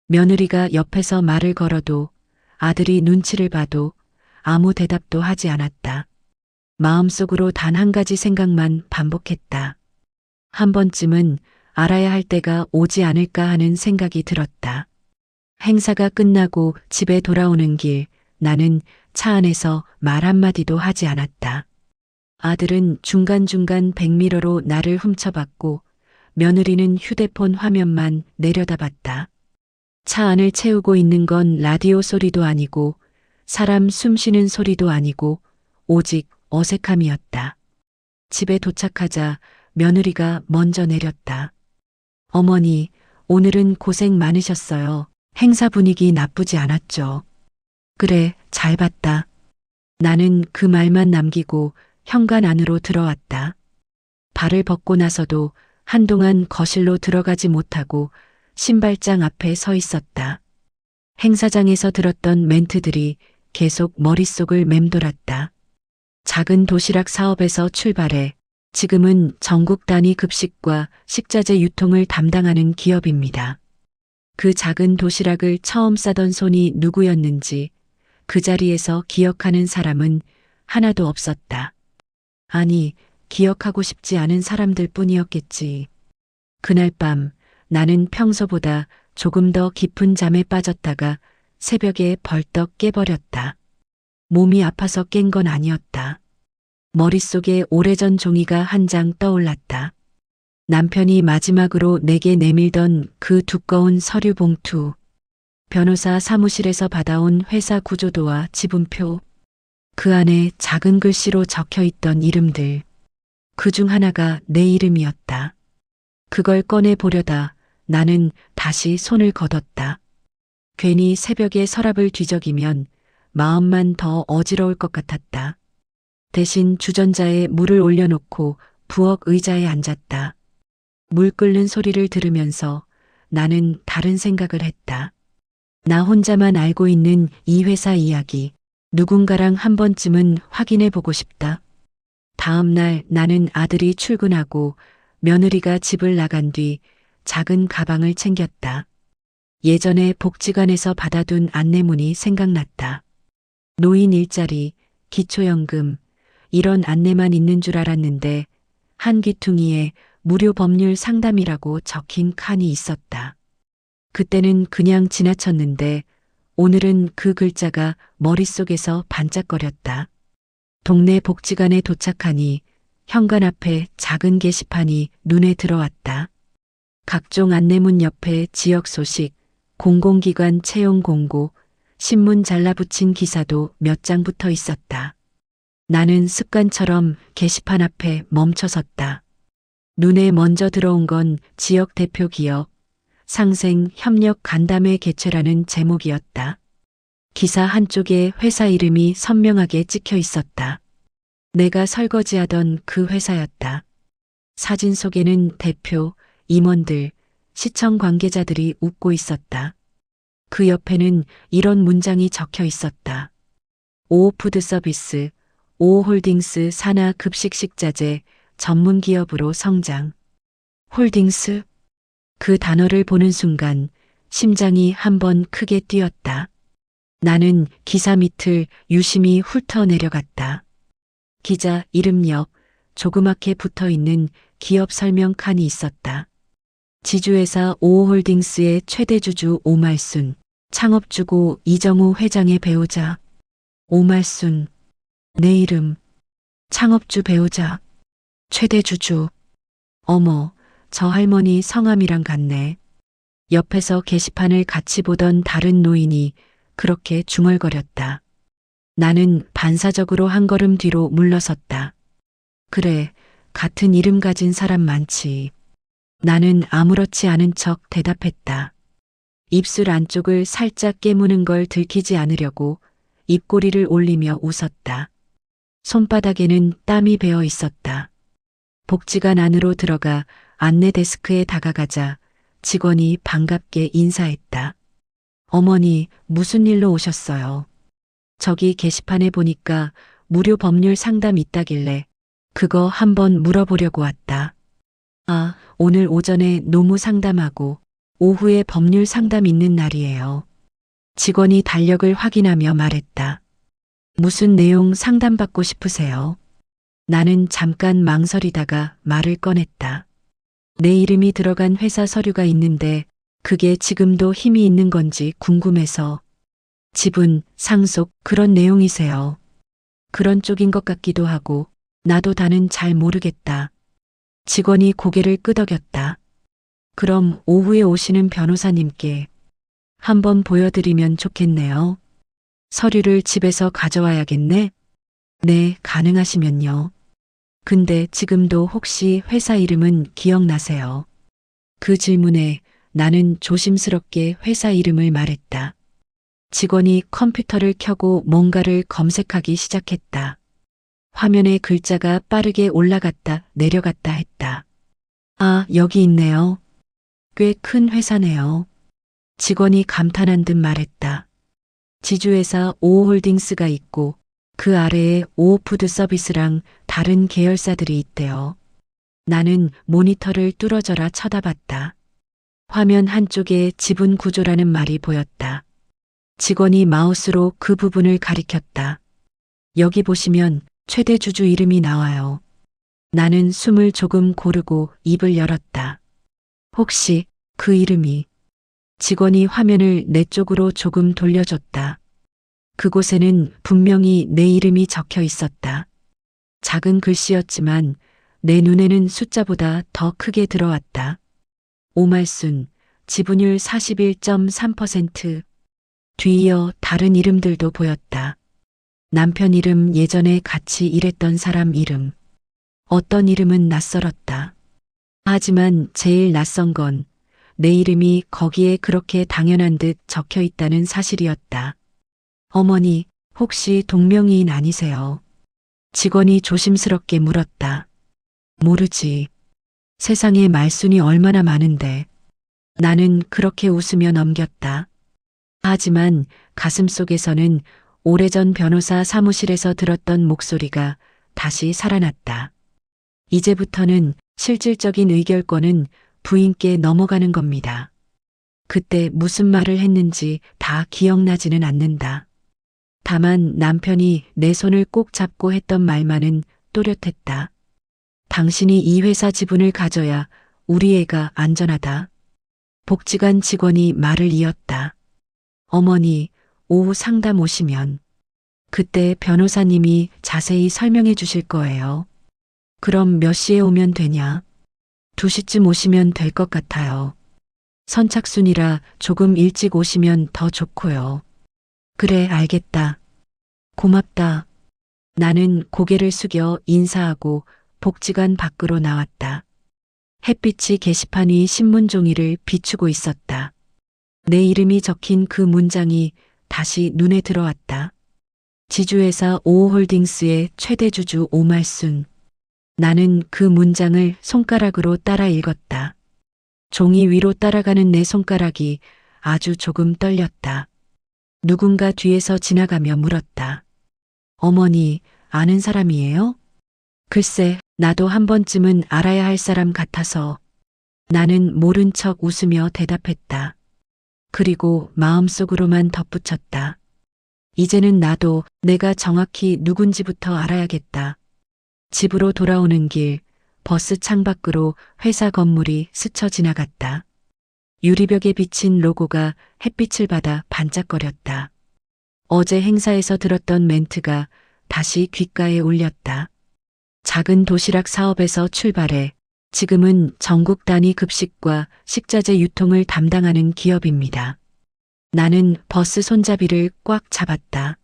[SPEAKER 1] 며느리가 옆에서 말을 걸어도 아들이 눈치를 봐도 아무 대답도 하지 않았다. 마음속으로 단 한 가지 생각만 반복했다. 한 번쯤은 알아야 할 때가 오지 않을까 하는 생각이 들었다. 행사가 끝나고 집에 돌아오는 길 나는 차 안에서 말 한마디도 하지 않았다. 아들은 중간중간 백미러로 나를 훔쳐봤고 며느리는 휴대폰 화면만 내려다봤다. 차 안을 채우고 있는 건 라디오 소리도 아니고 사람 숨 쉬는 소리도 아니고 오직 어색함이었다. 집에 도착하자 며느리가 먼저 내렸다. 어머니, 오늘은 고생 많으셨어요. 행사 분위기 나쁘지 않았죠. 그래, 잘 봤다. 나는 그 말만 남기고 현관 안으로 들어왔다. 발을 벗고 나서도 한동안 거실로 들어가지 못하고 신발장 앞에 서 있었다. 행사장에서 들었던 멘트들이 계속 머릿속을 맴돌았다. 작은 도시락 사업에서 출발해 지금은 전국 단위 급식과 식자재 유통을 담당하는 기업입니다. 그 작은 도시락을 처음 싸던 손이 누구였는지 그 자리에서 기억하는 사람은 하나도 없었다. 아니, 기억하고 싶지 않은 사람들 뿐이었겠지. 그날 밤 나는 평소보다 조금 더 깊은 잠에 빠졌다가 새벽에 벌떡 깨버렸다. 몸이 아파서 깬 건 아니었다. 머릿속에 오래전 종이가 한 장 떠올랐다. 남편이 마지막으로 내게 내밀던 그 두꺼운 서류 봉투. 변호사 사무실에서 받아온 회사 구조도와 지분표. 그 안에 작은 글씨로 적혀 있던 이름들. 그 중 하나가 내 이름이었다. 그걸 꺼내 보려다 나는 다시 손을 거뒀다. 괜히 새벽에 서랍을 뒤적이면 마음만 더 어지러울 것 같았다. 대신 주전자에 물을 올려놓고 부엌 의자에 앉았다. 물 끓는 소리를 들으면서 나는 다른 생각을 했다. 나 혼자만 알고 있는 이 회사 이야기, 누군가랑 한 번쯤은 확인해 보고 싶다. 다음 날 나는 아들이 출근하고 며느리가 집을 나간 뒤 작은 가방을 챙겼다. 예전에 복지관에서 받아둔 안내문이 생각났다. 노인 일자리, 기초연금, 이런 안내만 있는 줄 알았는데 한 귀퉁이에 무료 법률 상담이라고 적힌 칸이 있었다. 그때는 그냥 지나쳤는데 오늘은 그 글자가 머릿속에서 반짝거렸다. 동네 복지관에 도착하니 현관 앞에 작은 게시판이 눈에 들어왔다. 각종 안내문 옆에 지역 소식, 공공기관 채용 공고, 신문 잘라붙인 기사도 몇 장 붙어 있었다. 나는 습관처럼 게시판 앞에 멈춰섰다. 눈에 먼저 들어온 건 지역 대표 기업, 상생 협력 간담회 개최라는 제목이었다. 기사 한쪽에 회사 이름이 선명하게 찍혀 있었다. 내가 설거지하던 그 회사였다. 사진 속에는 대표, 임원들, 시청 관계자들이 웃고 있었다. 그 옆에는 이런 문장이 적혀 있었다. 오호푸드서비스, 오호홀딩스 산하 급식식자재 전문 기업으로 성장. 홀딩스? 그 단어를 보는 순간 심장이 한번 크게 뛰었다. 나는 기사 밑을 유심히 훑어 내려갔다. 기자 이름 옆 조그맣게 붙어 있는 기업 설명 칸이 있었다. 지주회사 오호홀딩스의 최대 주주 오말순, 창업주고 이정우 회장의 배우자. 오말순, 내 이름. 창업주 배우자, 최대 주주. 어머, 저 할머니 성함이랑 같네. 옆에서 게시판을 같이 보던 다른 노인이 그렇게 중얼거렸다. 나는 반사적으로 한 걸음 뒤로 물러섰다. 그래, 같은 이름 가진 사람 많지. 나는 아무렇지 않은 척 대답했다. 입술 안쪽을 살짝 깨무는 걸 들키지 않으려고 입꼬리를 올리며 웃었다. 손바닥에는 땀이 배어 있었다. 복지관 안으로 들어가 안내 데스크에 다가가자 직원이 반갑게 인사했다. 어머니, 무슨 일로 오셨어요? 저기 게시판에 보니까 무료 법률 상담 있다길래 그거 한번 물어보려고 왔다. 아, 오늘 오전에 노무 상담하고 오후에 법률 상담 있는 날이에요. 직원이 달력을 확인하며 말했다. 무슨 내용 상담받고 싶으세요? 나는 잠깐 망설이다가 말을 꺼냈다. 내 이름이 들어간 회사 서류가 있는데 그게 지금도 힘이 있는 건지 궁금해서. 지분, 상속 그런 내용이세요. 그런 쪽인 것 같기도 하고 나도 다는 잘 모르겠다. 직원이 고개를 끄덕였다. 그럼 오후에 오시는 변호사님께 한번 보여드리면 좋겠네요. 서류를 집에서 가져와야겠네? 네, 가능하시면요. 근데 지금도 혹시 회사 이름은 기억나세요? 그 질문에 나는 조심스럽게 회사 이름을 말했다. 직원이 컴퓨터를 켜고 뭔가를 검색하기 시작했다. 화면에 글자가 빠르게 올라갔다 내려갔다 했다. 아, 여기 있네요. 꽤 큰 회사네요. 직원이 감탄한 듯 말했다. 지주회사 오호홀딩스가 있고 그 아래에 오호푸드 서비스랑 다른 계열사들이 있대요. 나는 모니터를 뚫어져라 쳐다봤다. 화면 한쪽에 지분 구조라는 말이 보였다. 직원이 마우스로 그 부분을 가리켰다. 여기 보시면 최대 주주 이름이 나와요. 나는 숨을 조금 고르고 입을 열었다. 혹시 그 이름이? 직원이 화면을 내 쪽으로 조금 돌려줬다. 그곳에는 분명히 내 이름이 적혀 있었다. 작은 글씨였지만 내 눈에는 숫자보다 더 크게 들어왔다. 오말순, 지분율 41.3%. 뒤이어 다른 이름들도 보였다. 남편 이름, 예전에 같이 일했던 사람 이름. 어떤 이름은 낯설었다. 하지만 제일 낯선 건 내 이름이 거기에 그렇게 당연한 듯 적혀 있다는 사실이었다. 어머니, 혹시 동명이인 아니세요? 직원이 조심스럽게 물었다. 모르지. 세상에 말순이 얼마나 많은데. 나는 그렇게 웃으며 넘겼다. 하지만 가슴속에서는 오래전 변호사 사무실에서 들었던 목소리가 다시 살아났다. 이제부터는 실질적인 의결권은 부인께 넘어가는 겁니다. 그때 무슨 말을 했는지 다 기억나지는 않는다. 다만 남편이 내 손을 꼭 잡고 했던 말만은 또렷했다. 당신이 이 회사 지분을 가져야 우리 애가 안전하다. 복지관 직원이 말을 이었다. 어머니, 오후 상담 오시면 그때 변호사님이 자세히 설명해 주실 거예요. 그럼 몇 시에 오면 되냐? 2시쯤 오시면 될 것 같아요. 선착순이라 조금 일찍 오시면 더 좋고요. 그래, 알겠다. 고맙다. 나는 고개를 숙여 인사하고 복지관 밖으로 나왔다. 햇빛이 게시판 위 신문 종이를 비추고 있었다. 내 이름이 적힌 그 문장이 다시 눈에 들어왔다. 지주회사 오호홀딩스의 최대 주주 오말순. 나는 그 문장을 손가락으로 따라 읽었다. 종이 위로 따라가는 내 손가락이 아주 조금 떨렸다. 누군가 뒤에서 지나가며 물었다. 어머니, 아는 사람이에요? 글쎄, 나도 한 번쯤은 알아야 할 사람 같아서. 나는 모른 척 웃으며 대답했다. 그리고 마음속으로만 덧붙였다. 이제는 나도 내가 정확히 누군지부터 알아야겠다. 집으로 돌아오는 길, 버스 창밖으로 회사 건물이 스쳐 지나갔다. 유리벽에 비친 로고가 햇빛을 받아 반짝거렸다. 어제 행사에서 들었던 멘트가 다시 귓가에 울렸다. 작은 도시락 사업에서 출발해 지금은 전국 단위 급식과 식자재 유통을 담당하는 기업입니다. 나는 버스 손잡이를 꽉 잡았다.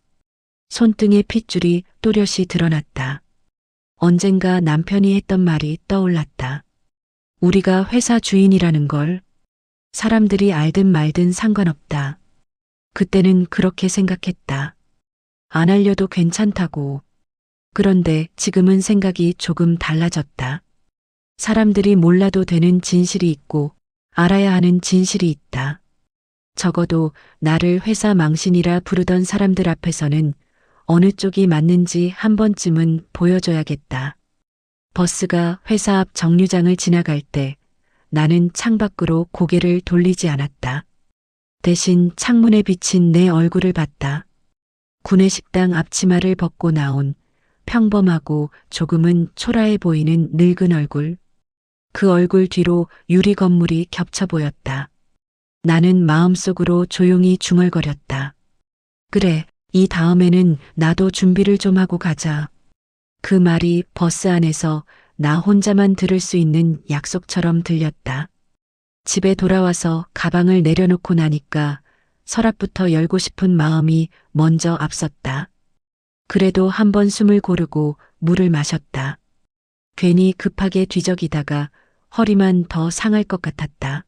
[SPEAKER 1] 손등에 핏줄이 또렷이 드러났다. 언젠가 남편이 했던 말이 떠올랐다. 우리가 회사 주인이라는 걸 사람들이 알든 말든 상관없다. 그때는 그렇게 생각했다. 안 알려도 괜찮다고. 그런데 지금은 생각이 조금 달라졌다. 사람들이 몰라도 되는 진실이 있고 알아야 하는 진실이 있다. 적어도 나를 회사 망신이라 부르던 사람들 앞에서는 어느 쪽이 맞는지 한 번쯤은 보여줘야겠다. 버스가 회사 앞 정류장을 지나갈 때 나는 창밖으로 고개를 돌리지 않았다. 대신 창문에 비친 내 얼굴을 봤다. 구내식당 앞치마를 벗고 나온 평범하고 조금은 초라해 보이는 늙은 얼굴. 그 얼굴 뒤로 유리 건물이 겹쳐 보였다. 나는 마음속으로 조용히 중얼거렸다. 그래, 이 다음에는 나도 준비를 좀 하고 가자. 그 말이 버스 안에서 나 혼자만 들을 수 있는 약속처럼 들렸다. 집에 돌아와서 가방을 내려놓고 나니까 서랍부터 열고 싶은 마음이 먼저 앞섰다. 그래도 한번 숨을 고르고 물을 마셨다. 괜히 급하게 뒤적이다가 허리만 더 상할 것 같았다.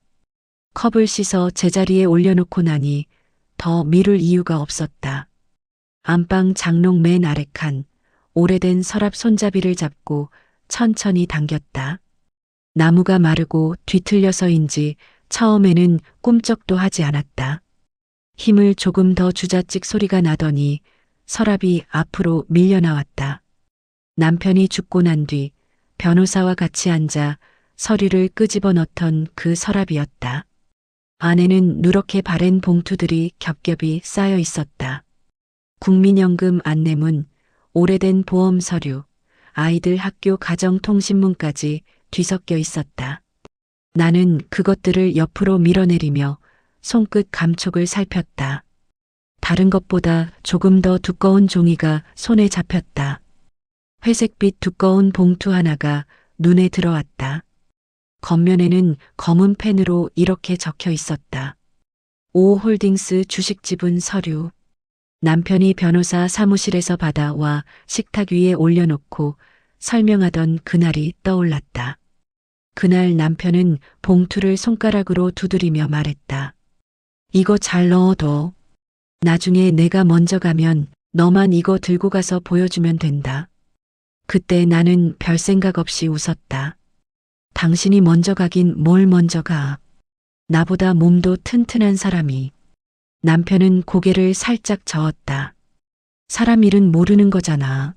[SPEAKER 1] 컵을 씻어 제자리에 올려놓고 나니 더 미룰 이유가 없었다. 안방 장롱 맨 아래 칸, 오래된 서랍 손잡이를 잡고 천천히 당겼다. 나무가 마르고 뒤틀려서인지 처음에는 꿈쩍도 하지 않았다. 힘을 조금 더 주자 찍 소리가 나더니 서랍이 앞으로 밀려나왔다. 남편이 죽고 난 뒤 변호사와 같이 앉아 서류를 끄집어 넣던 그 서랍이었다. 안에는 누렇게 바랜 봉투들이 겹겹이 쌓여 있었다. 국민연금 안내문, 오래된 보험 서류, 아이들 학교 가정통신문까지 뒤섞여 있었다. 나는 그것들을 옆으로 밀어내리며 손끝 감촉을 살폈다. 다른 것보다 조금 더 두꺼운 종이가 손에 잡혔다. 회색빛 두꺼운 봉투 하나가 눈에 들어왔다. 겉면에는 검은 펜으로 이렇게 적혀 있었다. 오홀딩스 주식 지분 서류. 남편이 변호사 사무실에서 받아와 식탁 위에 올려놓고 설명하던 그날이 떠올랐다. 그날 남편은 봉투를 손가락으로 두드리며 말했다. 이거 잘 넣어둬. 나중에 내가 먼저 가면 너만 이거 들고 가서 보여주면 된다. 그때 나는 별 생각 없이 웃었다. 당신이 먼저 가긴 뭘 먼저 가. 나보다 몸도 튼튼한 사람이. 남편은 고개를 살짝 저었다. 사람 일은 모르는 거잖아.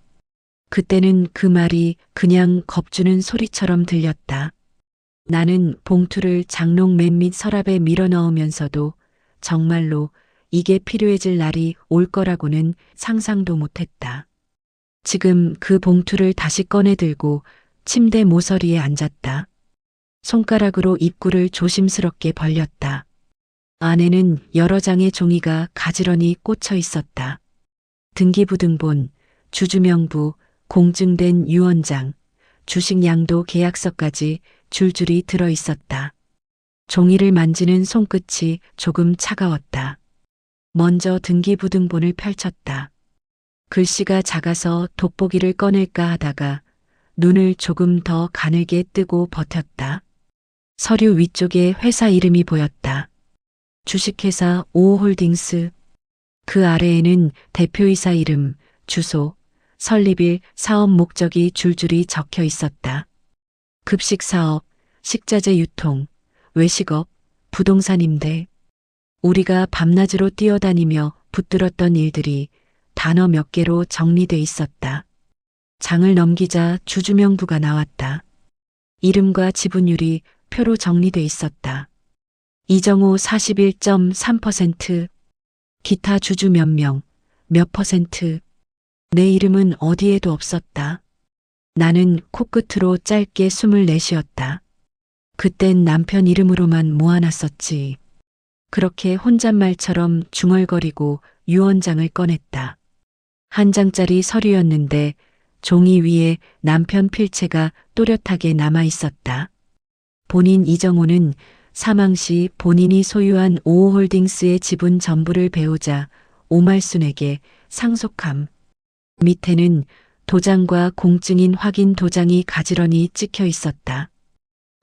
[SPEAKER 1] 그때는 그 말이 그냥 겁주는 소리처럼 들렸다. 나는 봉투를 장롱 맨 밑 서랍에 밀어 넣으면서도 정말로 이게 필요해질 날이 올 거라고는 상상도 못했다. 지금 그 봉투를 다시 꺼내 들고 침대 모서리에 앉았다. 손가락으로 입구를 조심스럽게 벌렸다. 안에는 여러 장의 종이가 가지런히 꽂혀 있었다. 등기부등본, 주주명부, 공증된 유언장, 주식양도 계약서까지 줄줄이 들어 있었다. 종이를 만지는 손끝이 조금 차가웠다. 먼저 등기부등본을 펼쳤다. 글씨가 작아서 돋보기를 꺼낼까 하다가 눈을 조금 더 가늘게 뜨고 버텼다. 서류 위쪽에 회사 이름이 보였다. 주식회사 오홀딩스. 그 아래에는 대표이사 이름, 주소, 설립일, 사업 목적이 줄줄이 적혀 있었다. 급식사업, 식자재 유통, 외식업, 부동산 임대. 우리가 밤낮으로 뛰어다니며 붙들었던 일들이 단어 몇 개로 정리돼 있었다. 장을 넘기자 주주명부가 나왔다. 이름과 지분율이 표로 정리돼 있었다. 이정호 41.3%, 기타 주주 몇 명, 몇 %. 내 이름은 어디에도 없었다. 나는 코끝으로 짧게 숨을 내쉬었다. 그땐 남편 이름으로만 모아놨었지. 그렇게 혼잣말처럼 중얼거리고 유언장을 꺼냈다. 한 장짜리 서류였는데 종이 위에 남편 필체가 또렷하게 남아 있었다. 본인 이정호는 사망 시 본인이 소유한 오호홀딩스의 지분 전부를 배우자 오말순에게 상속함. 밑에는 도장과 공증인 확인 도장이 가지런히 찍혀 있었다.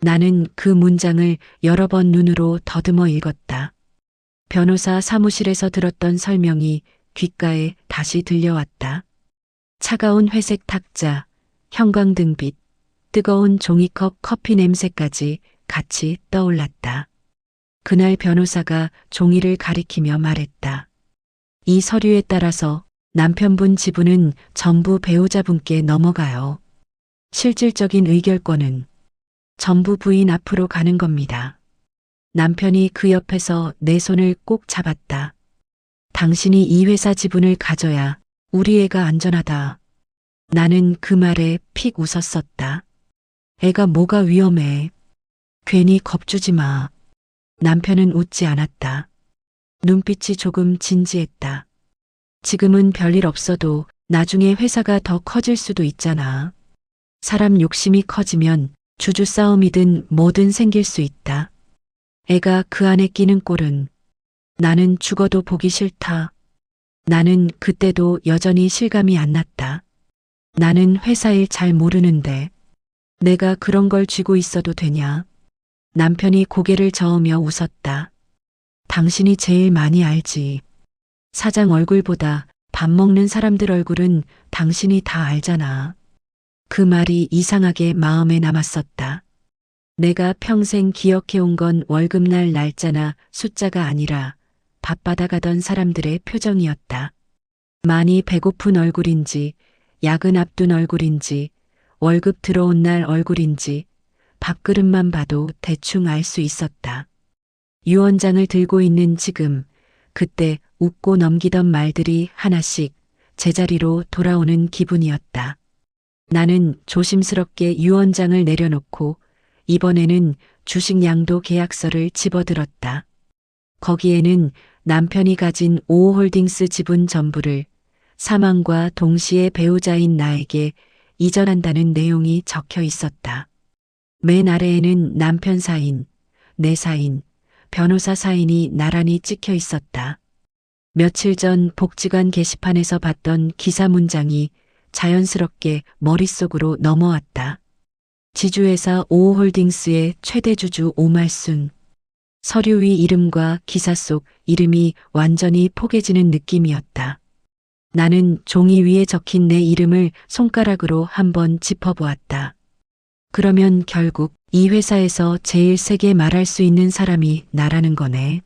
[SPEAKER 1] 나는 그 문장을 여러 번 눈으로 더듬어 읽었다. 변호사 사무실에서 들었던 설명이 귓가에 다시 들려왔다. 차가운 회색 탁자, 형광등빛, 뜨거운 종이컵 커피 냄새까지 같이 떠올랐다. 그날 변호사가 종이를 가리키며 말했다. 이 서류에 따라서 남편분 지분은 전부 배우자분께 넘어가요. 실질적인 의결권은 전부 부인 앞으로 가는 겁니다. 남편이 그 옆에서 내 손을 꼭 잡았다. 당신이 이 회사 지분을 가져야 우리 애가 안전하다. 나는 그 말에 픽 웃었었다. 애가 뭐가 위험해. 괜히 겁주지 마. 남편은 웃지 않았다. 눈빛이 조금 진지했다. 지금은 별일 없어도 나중에 회사가 더 커질 수도 있잖아. 사람 욕심이 커지면 주주 싸움이든 뭐든 생길 수 있다. 애가 그 안에 끼는 꼴은 나는 죽어도 보기 싫다. 나는 그때도 여전히 실감이 안 났다. 나는 회사 일 잘 모르는데 내가 그런 걸 쥐고 있어도 되냐? 남편이 고개를 저으며 웃었다. 당신이 제일 많이 알지. 사장 얼굴보다 밥 먹는 사람들 얼굴은 당신이 다 알잖아. 그 말이 이상하게 마음에 남았었다. 내가 평생 기억해온 건 월급날 날짜나 숫자가 아니라 밥받아가던 사람들의 표정이었다. 많이 배고픈 얼굴인지, 야근 앞둔 얼굴인지, 월급 들어온 날 얼굴인지, 밥그릇만 봐도 대충 알 수 있었다. 유언장을 들고 있는 지금, 그때 웃고 넘기던 말들이 하나씩 제자리로 돌아오는 기분이었다. 나는 조심스럽게 유언장을 내려놓고 이번에는 주식 양도 계약서를 집어들었다. 거기에는 남편이 가진 오호홀딩스 지분 전부를 사망과 동시에 배우자인 나에게 이전한다는 내용이 적혀 있었다. 맨 아래에는 남편 사인, 내 사인, 변호사 사인이 나란히 찍혀 있었다. 며칠 전 복지관 게시판에서 봤던 기사 문장이 자연스럽게 머릿속으로 넘어왔다. 지주회사 오호홀딩스의 최대 주주 오말순. 서류 위 이름과 기사 속 이름이 완전히 포개지는 느낌이었다. 나는 종이 위에 적힌 내 이름을 손가락으로 한번 짚어보았다. 그러면 결국 이 회사에서 제일 세게 말할 수 있는 사람이 나라는 거네.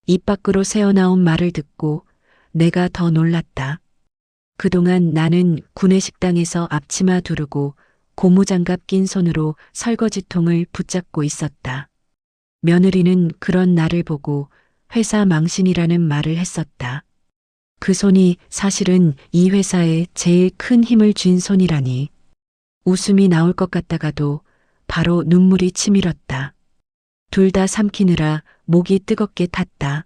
[SPEAKER 1] 입 밖으로 새어나온 말을 듣고 내가 더 놀랐다. 그동안 나는 구내식당에서 앞치마 두르고 고무장갑 낀 손으로 설거지통을 붙잡고 있었다. 며느리는 그런 나를 보고 회사 망신이라는 말을 했었다. 그 손이 사실은 이 회사에 제일 큰 힘을 쥔 손이라니. 웃음이 나올 것 같다가도 바로 눈물이 치밀었다. 둘 다 삼키느라 목이 뜨겁게 탔다.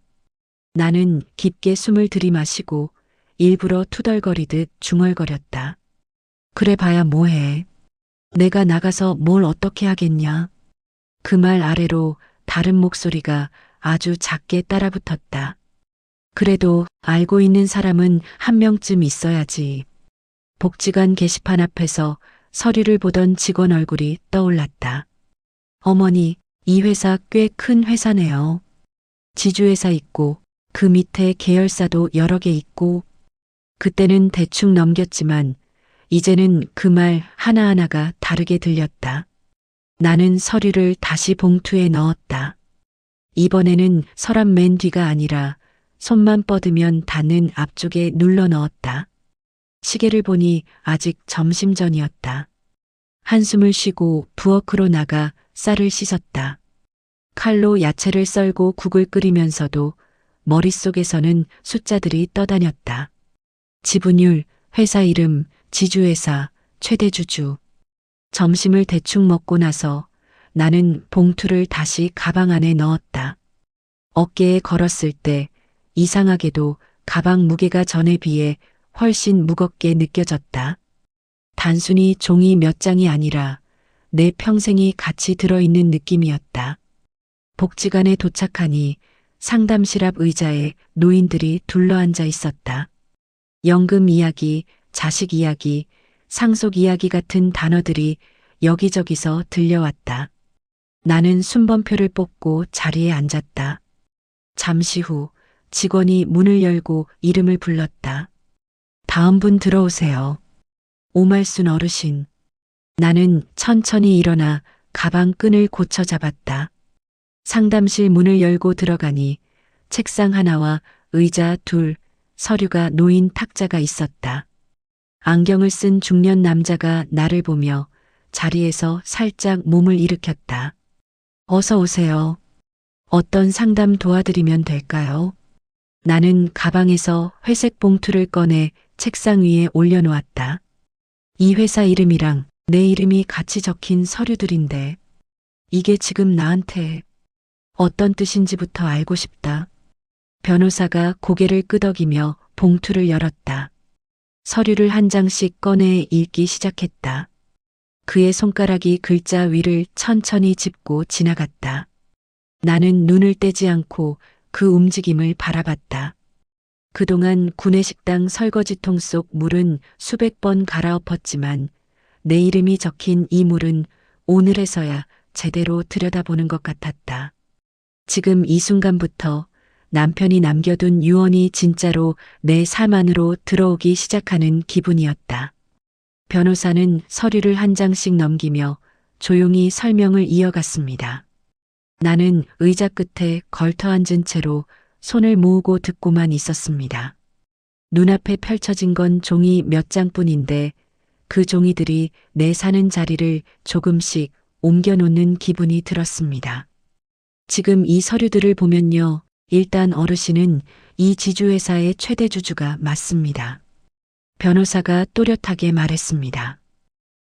[SPEAKER 1] 나는 깊게 숨을 들이마시고 일부러 투덜거리듯 중얼거렸다. 그래 봐야 뭐해. 내가 나가서 뭘 어떻게 하겠냐. 그 말 아래로 다른 목소리가 아주 작게 따라붙었다. 그래도 알고 있는 사람은 한 명쯤 있어야지. 복지관 게시판 앞에서 서류를 보던 직원 얼굴이 떠올랐다. 어머니, 이 회사 꽤 큰 회사네요. 지주회사 있고 그 밑에 계열사도 여러 개 있고. 그때는 대충 넘겼지만 이제는 그 말 하나하나가 다르게 들렸다. 나는 서류를 다시 봉투에 넣었다. 이번에는 서랍 맨 뒤가 아니라 손만 뻗으면 닿는 앞쪽에 눌러 넣었다. 시계를 보니 아직 점심 전이었다. 한숨을 쉬고 부엌으로 나가 쌀을 씻었다. 칼로 야채를 썰고 국을 끓이면서도 머릿속에서는 숫자들이 떠다녔다. 지분율, 회사 이름, 지주회사, 최대 주주. 점심을 대충 먹고 나서 나는 봉투를 다시 가방 안에 넣었다. 어깨에 걸었을 때 이상하게도 가방 무게가 전에 비해 훨씬 무겁게 느껴졌다. 단순히 종이 몇 장이 아니라 내 평생이 같이 들어있는 느낌이었다. 복지관에 도착하니 상담실 앞 의자에 노인들이 둘러앉아 있었다. 연금 이야기, 자식 이야기, 상속 이야기 같은 단어들이 여기저기서 들려왔다. 나는 순번표를 뽑고 자리에 앉았다. 잠시 후 직원이 문을 열고 이름을 불렀다. 다음 분 들어오세요. 오말순 어르신. 나는 천천히 일어나 가방 끈을 고쳐 잡았다. 상담실 문을 열고 들어가니 책상 하나와 의자 둘, 서류가 놓인 탁자가 있었다. 안경을 쓴 중년 남자가 나를 보며 자리에서 살짝 몸을 일으켰다. 어서 오세요. 어떤 상담 도와드리면 될까요? 나는 가방에서 회색 봉투를 꺼내 책상 위에 올려놓았다. 이 회사 이름이랑 내 이름이 같이 적힌 서류들인데 이게 지금 나한테 어떤 뜻인지부터 알고 싶다. 변호사가 고개를 끄덕이며 봉투를 열었다. 서류를 한 장씩 꺼내 읽기 시작했다. 그의 손가락이 글자 위를 천천히 짚고 지나갔다. 나는 눈을 떼지 않고 그 움직임을 바라봤다. 그동안 구내식당 설거지통 속 물은 수백 번 갈아엎었지만 내 이름이 적힌 이 물은 오늘에서야 제대로 들여다보는 것 같았다. 지금 이 순간부터 남편이 남겨둔 유언이 진짜로 내 삶 안으로 들어오기 시작하는 기분이었다. 변호사는 서류를 한 장씩 넘기며 조용히 설명을 이어갔습니다. 나는 의자 끝에 걸터 앉은 채로 손을 모으고 듣고만 있었습니다. 눈앞에 펼쳐진 건 종이 몇 장뿐인데 그 종이들이 내 사는 자리를 조금씩 옮겨놓는 기분이 들었습니다. 지금 이 서류들을 보면요. 일단 어르신은 이 지주회사의 최대 주주가 맞습니다. 변호사가 또렷하게 말했습니다.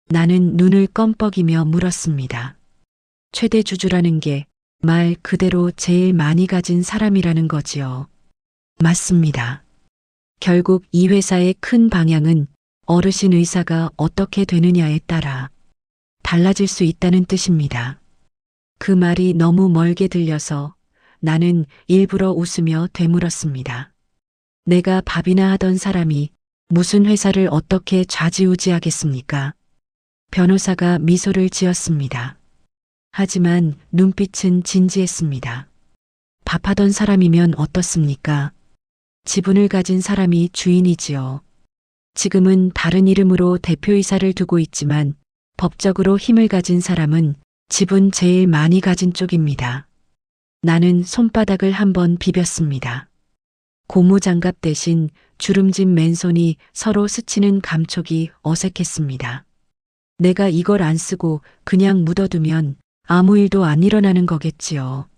[SPEAKER 1] 나는 눈을 껌뻑이며 물었습니다. 최대 주주라는 게 말 그대로 제일 많이 가진 사람이라는 거지요. 맞습니다. 결국 이 회사의 큰 방향은 어르신 의사가 어떻게 되느냐에 따라 달라질 수 있다는 뜻입니다. 그 말이 너무 멀게 들려서 나는 일부러 웃으며 되물었습니다. 내가 밥이나 하던 사람이 무슨 회사를 어떻게 좌지우지하겠습니까? 변호사가 미소를 지었습니다. 하지만 눈빛은 진지했습니다. 밥하던 사람이면 어떻습니까? 지분을 가진 사람이 주인이지요. 지금은 다른 이름으로 대표이사를 두고 있지만 법적으로 힘을 가진 사람은 지분 제일 많이 가진 쪽입니다. 나는 손바닥을 한번 비볐습니다. 고무장갑 대신 주름진 맨손이 서로 스치는 감촉이 어색했습니다. 내가 이걸 안 쓰고 그냥 묻어두면 아무 일도 안 일어나는 거겠지요.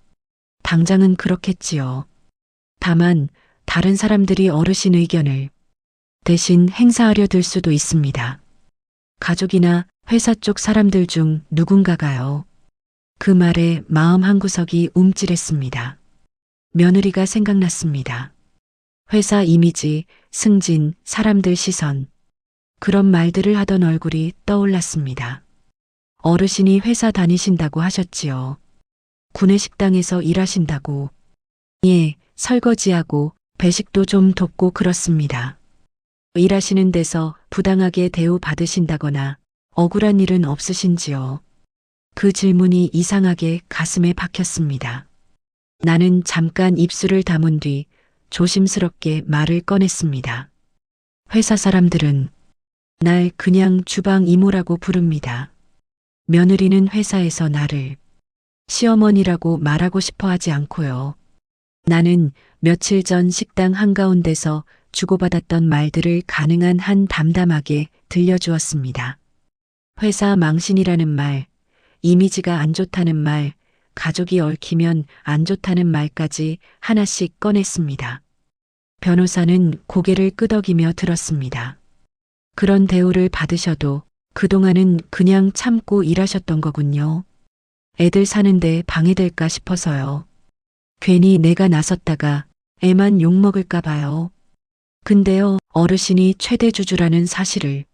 [SPEAKER 1] 당장은 그렇겠지요. 다만 다른 사람들이 어르신 의견을 대신 행사하려 들 수도 있습니다. 가족이나 회사 쪽 사람들 중 누군가가요. 그 말에 마음 한구석이 움찔했습니다. 며느리가 생각났습니다. 회사 이미지, 승진, 사람들 시선. 그런 말들을 하던 얼굴이 떠올랐습니다. 어르신이 회사 다니신다고 하셨지요. 구내식당에서 일하신다고. 예, 설거지하고 배식도 좀 돕고 그렇습니다. 일하시는 데서 부당하게 대우받으신다거나 억울한 일은 없으신지요? 그 질문이 이상하게 가슴에 박혔습니다. 나는 잠깐 입술을 다문 뒤 조심스럽게 말을 꺼냈습니다. 회사 사람들은 날 그냥 주방 이모라고 부릅니다. 며느리는 회사에서 나를 시어머니라고 말하고 싶어 하지 않고요. 나는 며칠 전 식당 한가운데서 주고받았던 말들을 가능한 한 담담하게 들려주었습니다. 회사 망신이라는 말, 이미지가 안 좋다는 말, 가족이 얽히면 안 좋다는 말까지 하나씩 꺼냈습니다. 변호사는 고개를 끄덕이며 들었습니다. 그런 대우를 받으셔도 그동안은 그냥 참고 일하셨던 거군요. 애들 사는데 방해될까 싶어서요. 괜히 내가 나섰다가 애만 욕먹을까 봐요. 근데요, 어르신이 최대 주주라는 사실을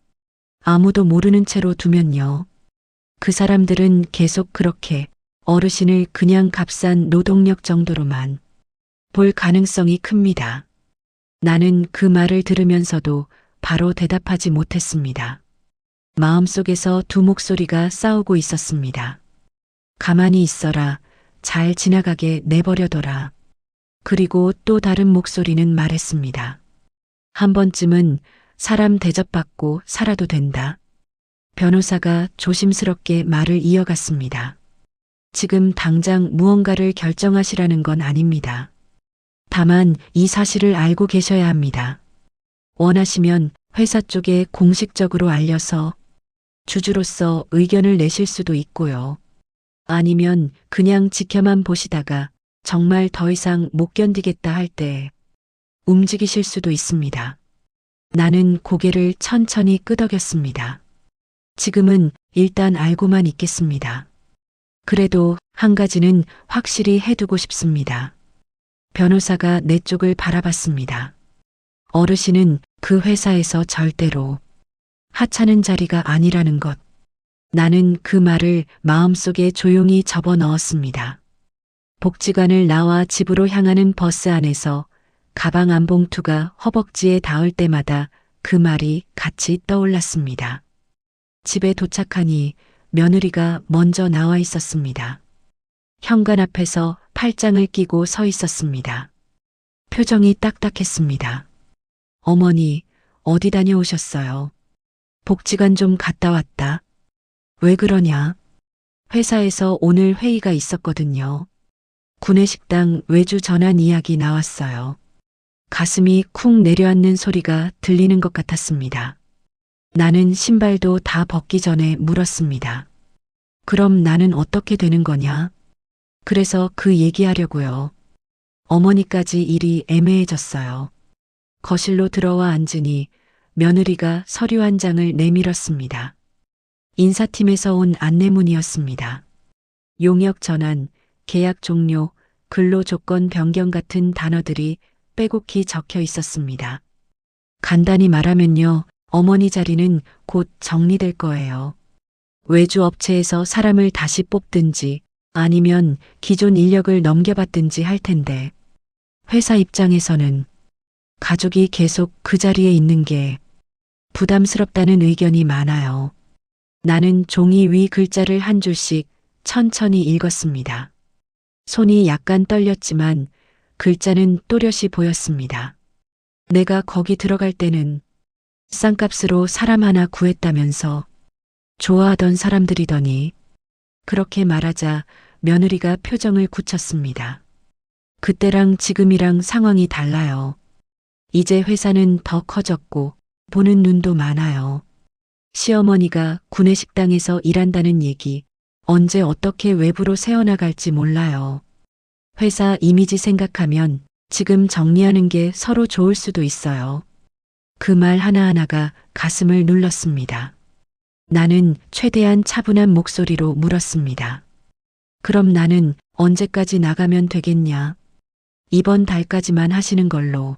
[SPEAKER 1] 아무도 모르는 채로 두면요. 그 사람들은 계속 그렇게 어르신을 그냥 값싼 노동력 정도로만 볼 가능성이 큽니다. 나는 그 말을 들으면서도 바로 대답하지 못했습니다. 마음속에서 두 목소리가 싸우고 있었습니다. 가만히 있어라. 잘 지나가게 내버려둬라. 그리고 또 다른 목소리는 말했습니다. 한 번쯤은 사람 대접받고 살아도 된다. 변호사가 조심스럽게 말을 이어갔습니다. 지금 당장 무언가를 결정하시라는 건 아닙니다. 다만 이 사실을 알고 계셔야 합니다. 원하시면 회사 쪽에 공식적으로 알려서 주주로서 의견을 내실 수도 있고요. 아니면 그냥 지켜만 보시다가 정말 더 이상 못 견디겠다 할 때 움직이실 수도 있습니다. 나는 고개를 천천히 끄덕였습니다. 지금은 일단 알고만 있겠습니다. 그래도 한 가지는 확실히 해두고 싶습니다. 변호사가 내 쪽을 바라봤습니다. 어르신은 그 회사에서 절대로 하찮은 자리가 아니라는 것. 나는 그 말을 마음속에 조용히 접어 넣었습니다. 복지관을 나와 집으로 향하는 버스 안에서 가방 한 봉투가 허벅지에 닿을 때마다 그 말이 같이 떠올랐습니다. 집에 도착하니 며느리가 먼저 나와 있었습니다. 현관 앞에서 팔짱을 끼고 서 있었습니다. 표정이 딱딱했습니다. 어머니, 어디 다녀오셨어요? 복지관 좀 갔다 왔다. 왜 그러냐? 회사에서 오늘 회의가 있었거든요. 구내식당 외주 전환 이야기 나왔어요. 가슴이 쿵 내려앉는 소리가 들리는 것 같았습니다. 나는 신발도 다 벗기 전에 물었습니다. 그럼 나는 어떻게 되는 거냐? 그래서 그 얘기하려고요. 어머니까지 일이 애매해졌어요. 거실로 들어와 앉으니 며느리가 서류 한 장을 내밀었습니다. 인사팀에서 온 안내문이었습니다. 용역 전환, 계약 종료, 근로 조건 변경 같은 단어들이 빼곡히 적혀 있었습니다. 간단히 말하면요, 어머니 자리는 곧 정리될 거예요. 외주 업체에서 사람을 다시 뽑든지 아니면 기존 인력을 넘겨받든지 할 텐데, 회사 입장에서는 가족이 계속 그 자리에 있는 게 부담스럽다는 의견이 많아요. 나는 종이 위 글자를 한 줄씩 천천히 읽었습니다. 손이 약간 떨렸지만 글자는 또렷이 보였습니다. 내가 거기 들어갈 때는 싼값으로 사람 하나 구했다면서 좋아하던 사람들이더니. 그렇게 말하자 며느리가 표정을 굳혔습니다. 그때랑 지금이랑 상황이 달라요. 이제 회사는 더 커졌고 보는 눈도 많아요. 시어머니가 구내식당에서 일한다는 얘기 언제 어떻게 외부로 새어나갈지 몰라요. 회사 이미지 생각하면 지금 정리하는 게 서로 좋을 수도 있어요. 그 말 하나하나가 가슴을 눌렀습니다. 나는 최대한 차분한 목소리로 물었습니다. 그럼 나는 언제까지 나가면 되겠냐? 이번 달까지만 하시는 걸로.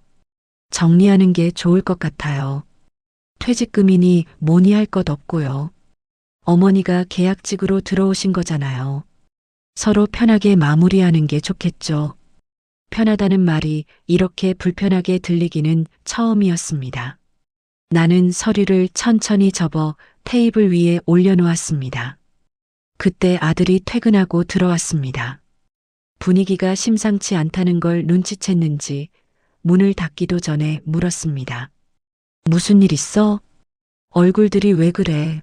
[SPEAKER 1] 정리하는 게 좋을 것 같아요. 퇴직금이니 뭐니 할 것 없고요. 어머니가 계약직으로 들어오신 거잖아요. 서로 편하게 마무리하는 게 좋겠죠. 편하다는 말이 이렇게 불편하게 들리기는 처음이었습니다. 나는 서류를 천천히 접어 테이블 위에 올려놓았습니다. 그때 아들이 퇴근하고 들어왔습니다. 분위기가 심상치 않다는 걸 눈치챘는지 문을 닫기도 전에 물었습니다. 무슨 일 있어? 얼굴들이 왜 그래?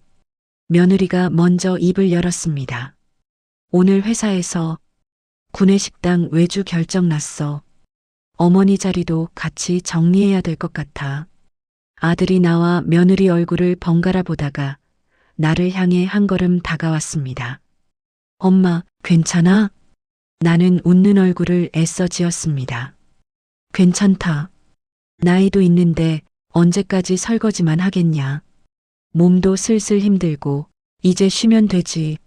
[SPEAKER 1] 며느리가 먼저 입을 열었습니다. 오늘 회사에서 구내식당 외주 결정 났어. 어머니 자리도 같이 정리해야 될 것 같아. 아들이 나와 며느리 얼굴을 번갈아 보다가 나를 향해 한 걸음 다가왔습니다. 엄마, 괜찮아? 나는 웃는 얼굴을 애써 지었습니다. 괜찮다. 나이도 있는데 언제까지 설거지만 하겠냐. 몸도 슬슬 힘들고 이제 쉬면 되지.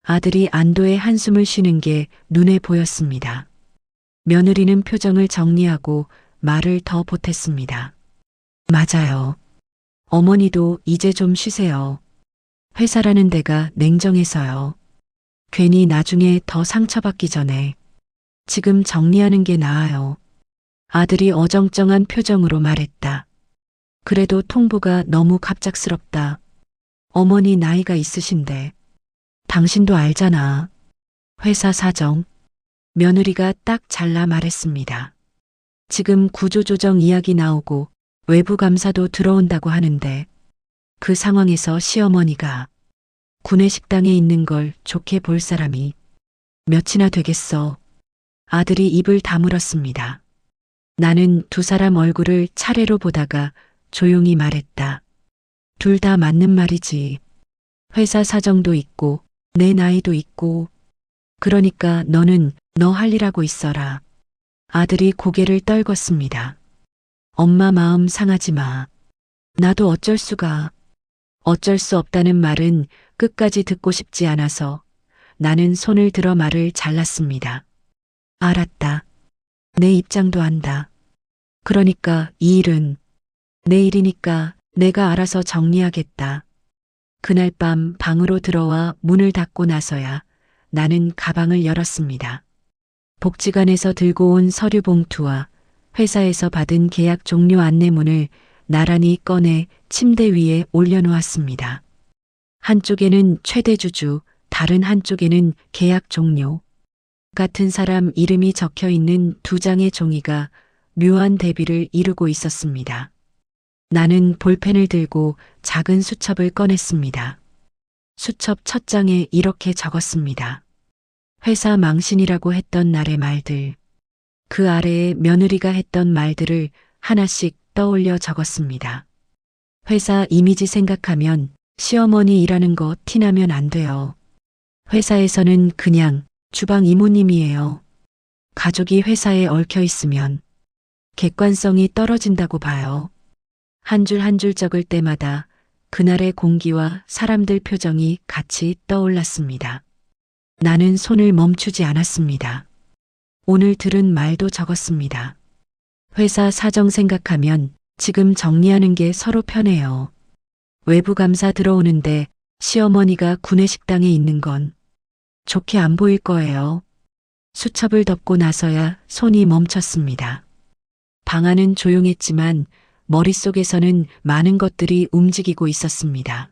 [SPEAKER 1] 아들이 안도의 한숨을 쉬는 게 눈에 보였습니다. 며느리는 표정을 정리하고 말을 더 보탰습니다. 맞아요. 어머니도 이제 좀 쉬세요. 회사라는 데가 냉정해서요. 괜히 나중에 더 상처받기 전에 지금 정리하는 게 나아요. 아들이 어정쩡한 표정으로 말했다. 그래도 통보가 너무 갑작스럽다. 어머니 나이가 있으신데. 당신도 알잖아. 회사 사정. 며느리가 딱 잘라 말했습니다. 지금 구조조정 이야기 나오고 외부 감사도 들어온다고 하는데 그 상황에서 시어머니가 구내식당에 있는 걸 좋게 볼 사람이 몇이나 되겠어. 아들이 입을 다물었습니다. 나는 두 사람 얼굴을 차례로 보다가 조용히 말했다. 둘 다 맞는 말이지. 회사 사정도 있고 내 나이도 있고. 그러니까 너는 너 할 일 하고 있어라. 아들이 고개를 떨궜습니다. 엄마 마음 상하지 마. 나도 어쩔 수가. 어쩔 수 없다는 말은 끝까지 듣고 싶지 않아서 나는 손을 들어 말을 잘랐습니다. 알았다. 내 입장도 안다. 그러니까 이 일은 내 일이니까 내가 알아서 정리하겠다. 그날 밤 방으로 들어와 문을 닫고 나서야 나는 가방을 열었습니다. 복지관에서 들고 온 서류 봉투와 회사에서 받은 계약 종료 안내문을 나란히 꺼내 침대 위에 올려놓았습니다. 한쪽에는 최대 주주, 다른 한쪽에는 계약 종료. 같은 사람 이름이 적혀 있는 두 장의 종이가 묘한 대비를 이루고 있었습니다. 나는 볼펜을 들고 작은 수첩을 꺼냈습니다. 수첩 첫 장에 이렇게 적었습니다. 회사 망신이라고 했던 날의 말들. 그 아래에 며느리가 했던 말들을 하나씩 떠올려 적었습니다. 회사 이미지 생각하면 시어머니 일하는 거 티나면 안 돼요. 회사에서는 그냥 주방 이모님이에요. 가족이 회사에 얽혀 있으면 객관성이 떨어진다고 봐요. 한 줄 한 줄 적을 때마다 그날의 공기와 사람들 표정이 같이 떠올랐습니다. 나는 손을 멈추지 않았습니다. 오늘 들은 말도 적었습니다. 회사 사정 생각하면 지금 정리하는 게 서로 편해요. 외부 감사 들어오는데 시어머니가 구내식당에 있는 건 좋게 안 보일 거예요. 수첩을 덮고 나서야 손이 멈췄습니다. 방 안은 조용했지만 머릿속에서는 많은 것들이 움직이고 있었습니다.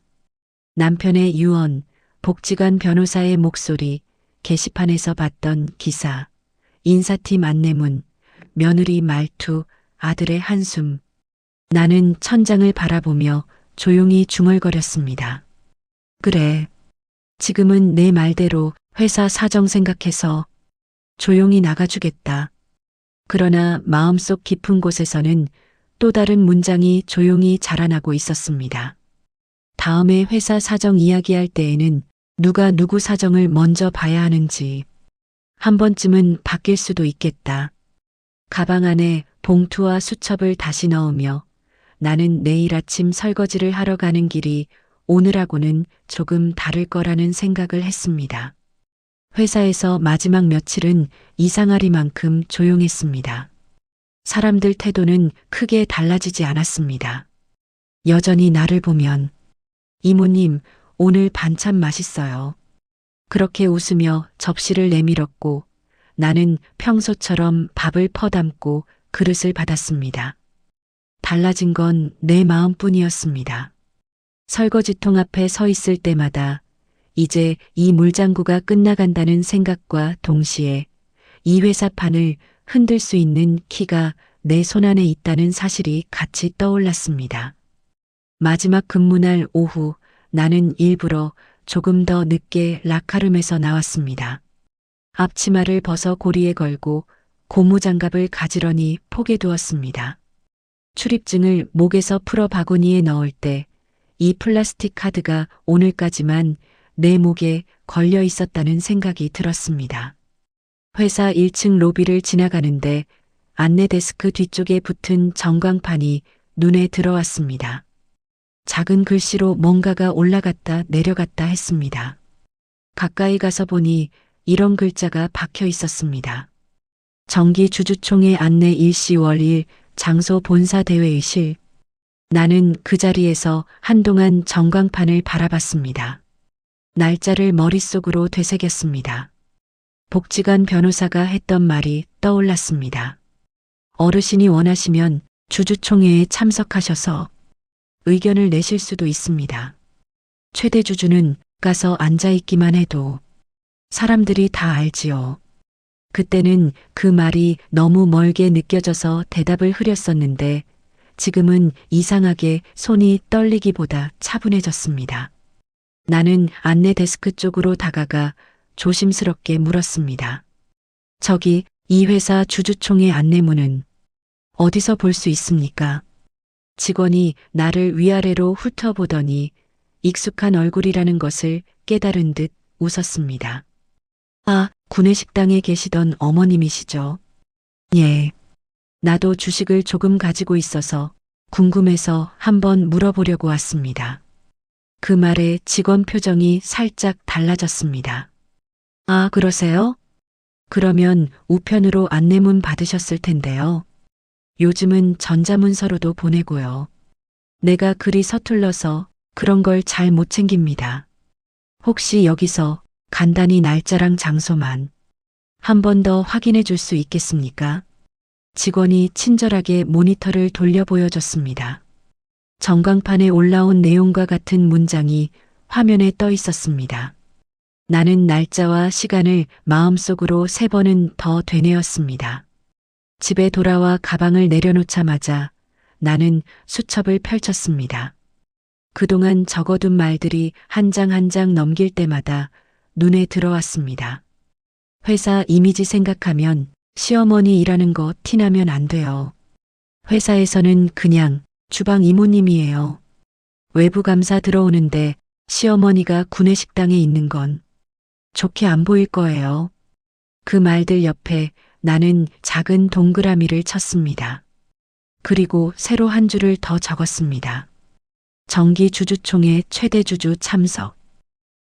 [SPEAKER 1] 남편의 유언, 복지관 변호사의 목소리, 게시판에서 봤던 기사, 인사팀 안내문, 며느리 말투, 아들의 한숨. 나는 천장을 바라보며 조용히 중얼거렸습니다. 그래. 지금은 내 말대로 회사 사정 생각해서 조용히 나가주겠다. 그러나 마음속 깊은 곳에서는 또 다른 문장이 조용히 자라나고 있었습니다. 다음에 회사 사정 이야기할 때에는 누가 누구 사정을 먼저 봐야 하는지 한 번쯤은 바뀔 수도 있겠다. 가방 안에 봉투와 수첩을 다시 넣으며 나는 내일 아침 설거지를 하러 가는 길이 오늘하고는 조금 다를 거라는 생각을 했습니다. 회사에서 마지막 며칠은 이상하리만큼 조용했습니다. 사람들 태도는 크게 달라지지 않았습니다. 여전히 나를 보면 이모님, 오늘 반찬 맛있어요. 그렇게 웃으며 접시를 내밀었고 나는 평소처럼 밥을 퍼담고 그릇을 받았습니다. 달라진 건 내 마음뿐이었습니다. 설거지통 앞에 서 있을 때마다 이제 이 물장구가 끝나간다는 생각과 동시에 이 회사판을 흔들 수 있는 키가 내 손안에 있다는 사실이 같이 떠올랐습니다. 마지막 근무날 오후 나는 일부러 조금 더 늦게 라카룸에서 나왔습니다. 앞치마를 벗어 고리에 걸고 고무장갑을 가지런히 포개 두었습니다. 출입증을 목에서 풀어 바구니에 넣을 때 이 플라스틱 카드가 오늘까지만 내 목에 걸려 있었다는 생각이 들었습니다. 회사 1층 로비를 지나가는데 안내 데스크 뒤쪽에 붙은 전광판이 눈에 들어왔습니다. 작은 글씨로 뭔가가 올라갔다 내려갔다 했습니다. 가까이 가서 보니 이런 글자가 박혀 있었습니다. 정기 주주총회 안내 일시 월일 장소 본사 대회의실. 나는 그 자리에서 한동안 전광판을 바라봤습니다. 날짜를 머릿속으로 되새겼습니다. 복지관 변호사가 했던 말이 떠올랐습니다. 어르신이 원하시면 주주총회에 참석하셔서 의견을 내실 수도 있습니다. 최대 주주는 가서 앉아있기만 해도 사람들이 다 알지요. 그때는 그 말이 너무 멀게 느껴져서 대답을 흐렸었는데 지금은 이상하게 손이 떨리기보다 차분해졌습니다. 나는 안내 데스크 쪽으로 다가가 조심스럽게 물었습니다. 저기 이 회사 주주총회 안내문은 어디서 볼 수 있습니까? 직원이 나를 위아래로 훑어보더니 익숙한 얼굴이라는 것을 깨달은 듯 웃었습니다. 아, 구내식당에 계시던 어머님이시죠? 예. 나도 주식을 조금 가지고 있어서 궁금해서 한번 물어보려고 왔습니다. 그 말에 직원 표정이 살짝 달라졌습니다. 아, 그러세요? 그러면 우편으로 안내문 받으셨을 텐데요. 요즘은 전자문서로도 보내고요. 내가 글이 서툴러서 그런 걸 잘 못 챙깁니다. 혹시 여기서 간단히 날짜랑 장소만 한 번 더 확인해 줄 수 있겠습니까? 직원이 친절하게 모니터를 돌려 보여줬습니다. 전광판에 올라온 내용과 같은 문장이 화면에 떠 있었습니다. 나는 날짜와 시간을 마음속으로 3번은 더 되뇌었습니다. 집에 돌아와 가방을 내려놓자마자 나는 수첩을 펼쳤습니다. 그동안 적어둔 말들이 한 장 한 장 넘길 때마다 눈에 들어왔습니다. 회사 이미지 생각하면 시어머니 일하는 거 티나면 안 돼요. 회사에서는 그냥 주방 이모님이에요. 외부 감사 들어오는데 시어머니가 구내식당에 있는 건 좋게 안 보일 거예요. 그 말들 옆에 나는 작은 동그라미를 쳤습니다. 그리고 새로 한 줄을 더 적었습니다. 정기 주주총회 최대 주주 참석.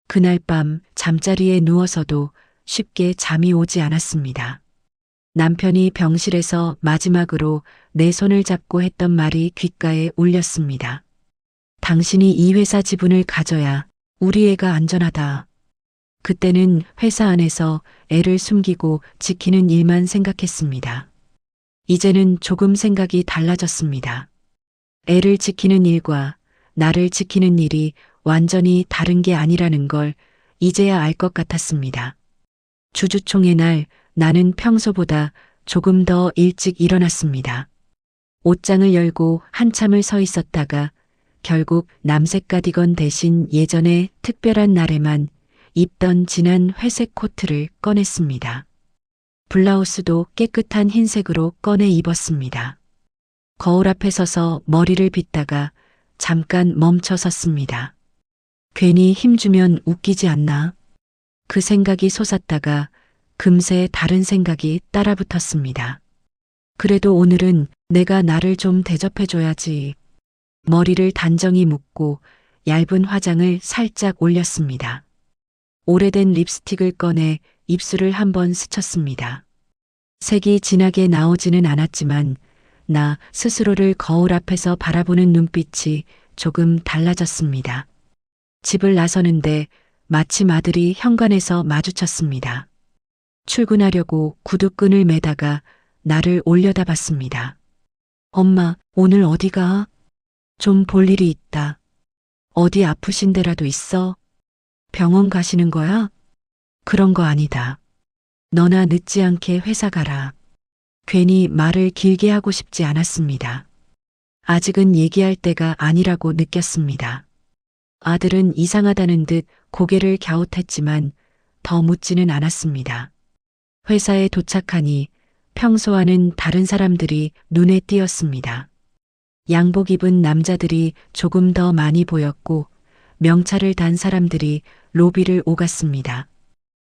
[SPEAKER 1] 그날 밤 잠자리에 누워서도 쉽게 잠이 오지 않았습니다. 남편이 병실에서 마지막으로 내 손을 잡고 했던 말이 귓가에 울렸습니다. 당신이 이 회사 지분을 가져야 우리 애가 안전하다. 그때는 회사 안에서 애를 숨기고 지키는 일만 생각했습니다. 이제는 조금 생각이 달라졌습니다. 애를 지키는 일과 나를 지키는 일이 완전히 다른 게 아니라는 걸 이제야 알 것 같았습니다. 주주총회 날 나는 평소보다 조금 더 일찍 일어났습니다. 옷장을 열고 한참을 서 있었다가 결국 남색 가디건 대신 예전에 특별한 날에만 입던 진한 회색 코트를 꺼냈습니다. 블라우스도 깨끗한 흰색으로 꺼내 입었습니다. 거울 앞에 서서 머리를 빗다가 잠깐 멈춰 섰습니다. 괜히 힘주면 웃기지 않나? 그 생각이 솟았다가 금세 다른 생각이 따라붙었습니다. 그래도 오늘은 내가 나를 좀 대접해줘야지. 머리를 단정히 묶고 얇은 화장을 살짝 올렸습니다. 오래된 립스틱을 꺼내 입술을 한번 스쳤습니다. 색이 진하게 나오지는 않았지만 나 스스로를 거울 앞에서 바라보는 눈빛이 조금 달라졌습니다. 집을 나서는데 마침 아들이 현관에서 마주쳤습니다. 출근하려고 구두끈을 매다가 나를 올려다봤습니다. 엄마, 오늘 어디 가? 좀 볼 일이 있다. 어디 아프신 데라도 있어? 병원 가시는 거야? 그런 거 아니다. 너나 늦지 않게 회사 가라. 괜히 말을 길게 하고 싶지 않았습니다. 아직은 얘기할 때가 아니라고 느꼈습니다. 아들은 이상하다는 듯 고개를 갸웃했지만 더 묻지는 않았습니다. 회사에 도착하니 평소와는 다른 사람들이 눈에 띄었습니다. 양복 입은 남자들이 조금 더 많이 보였고 명찰을 단 사람들이 로비를 오갔습니다.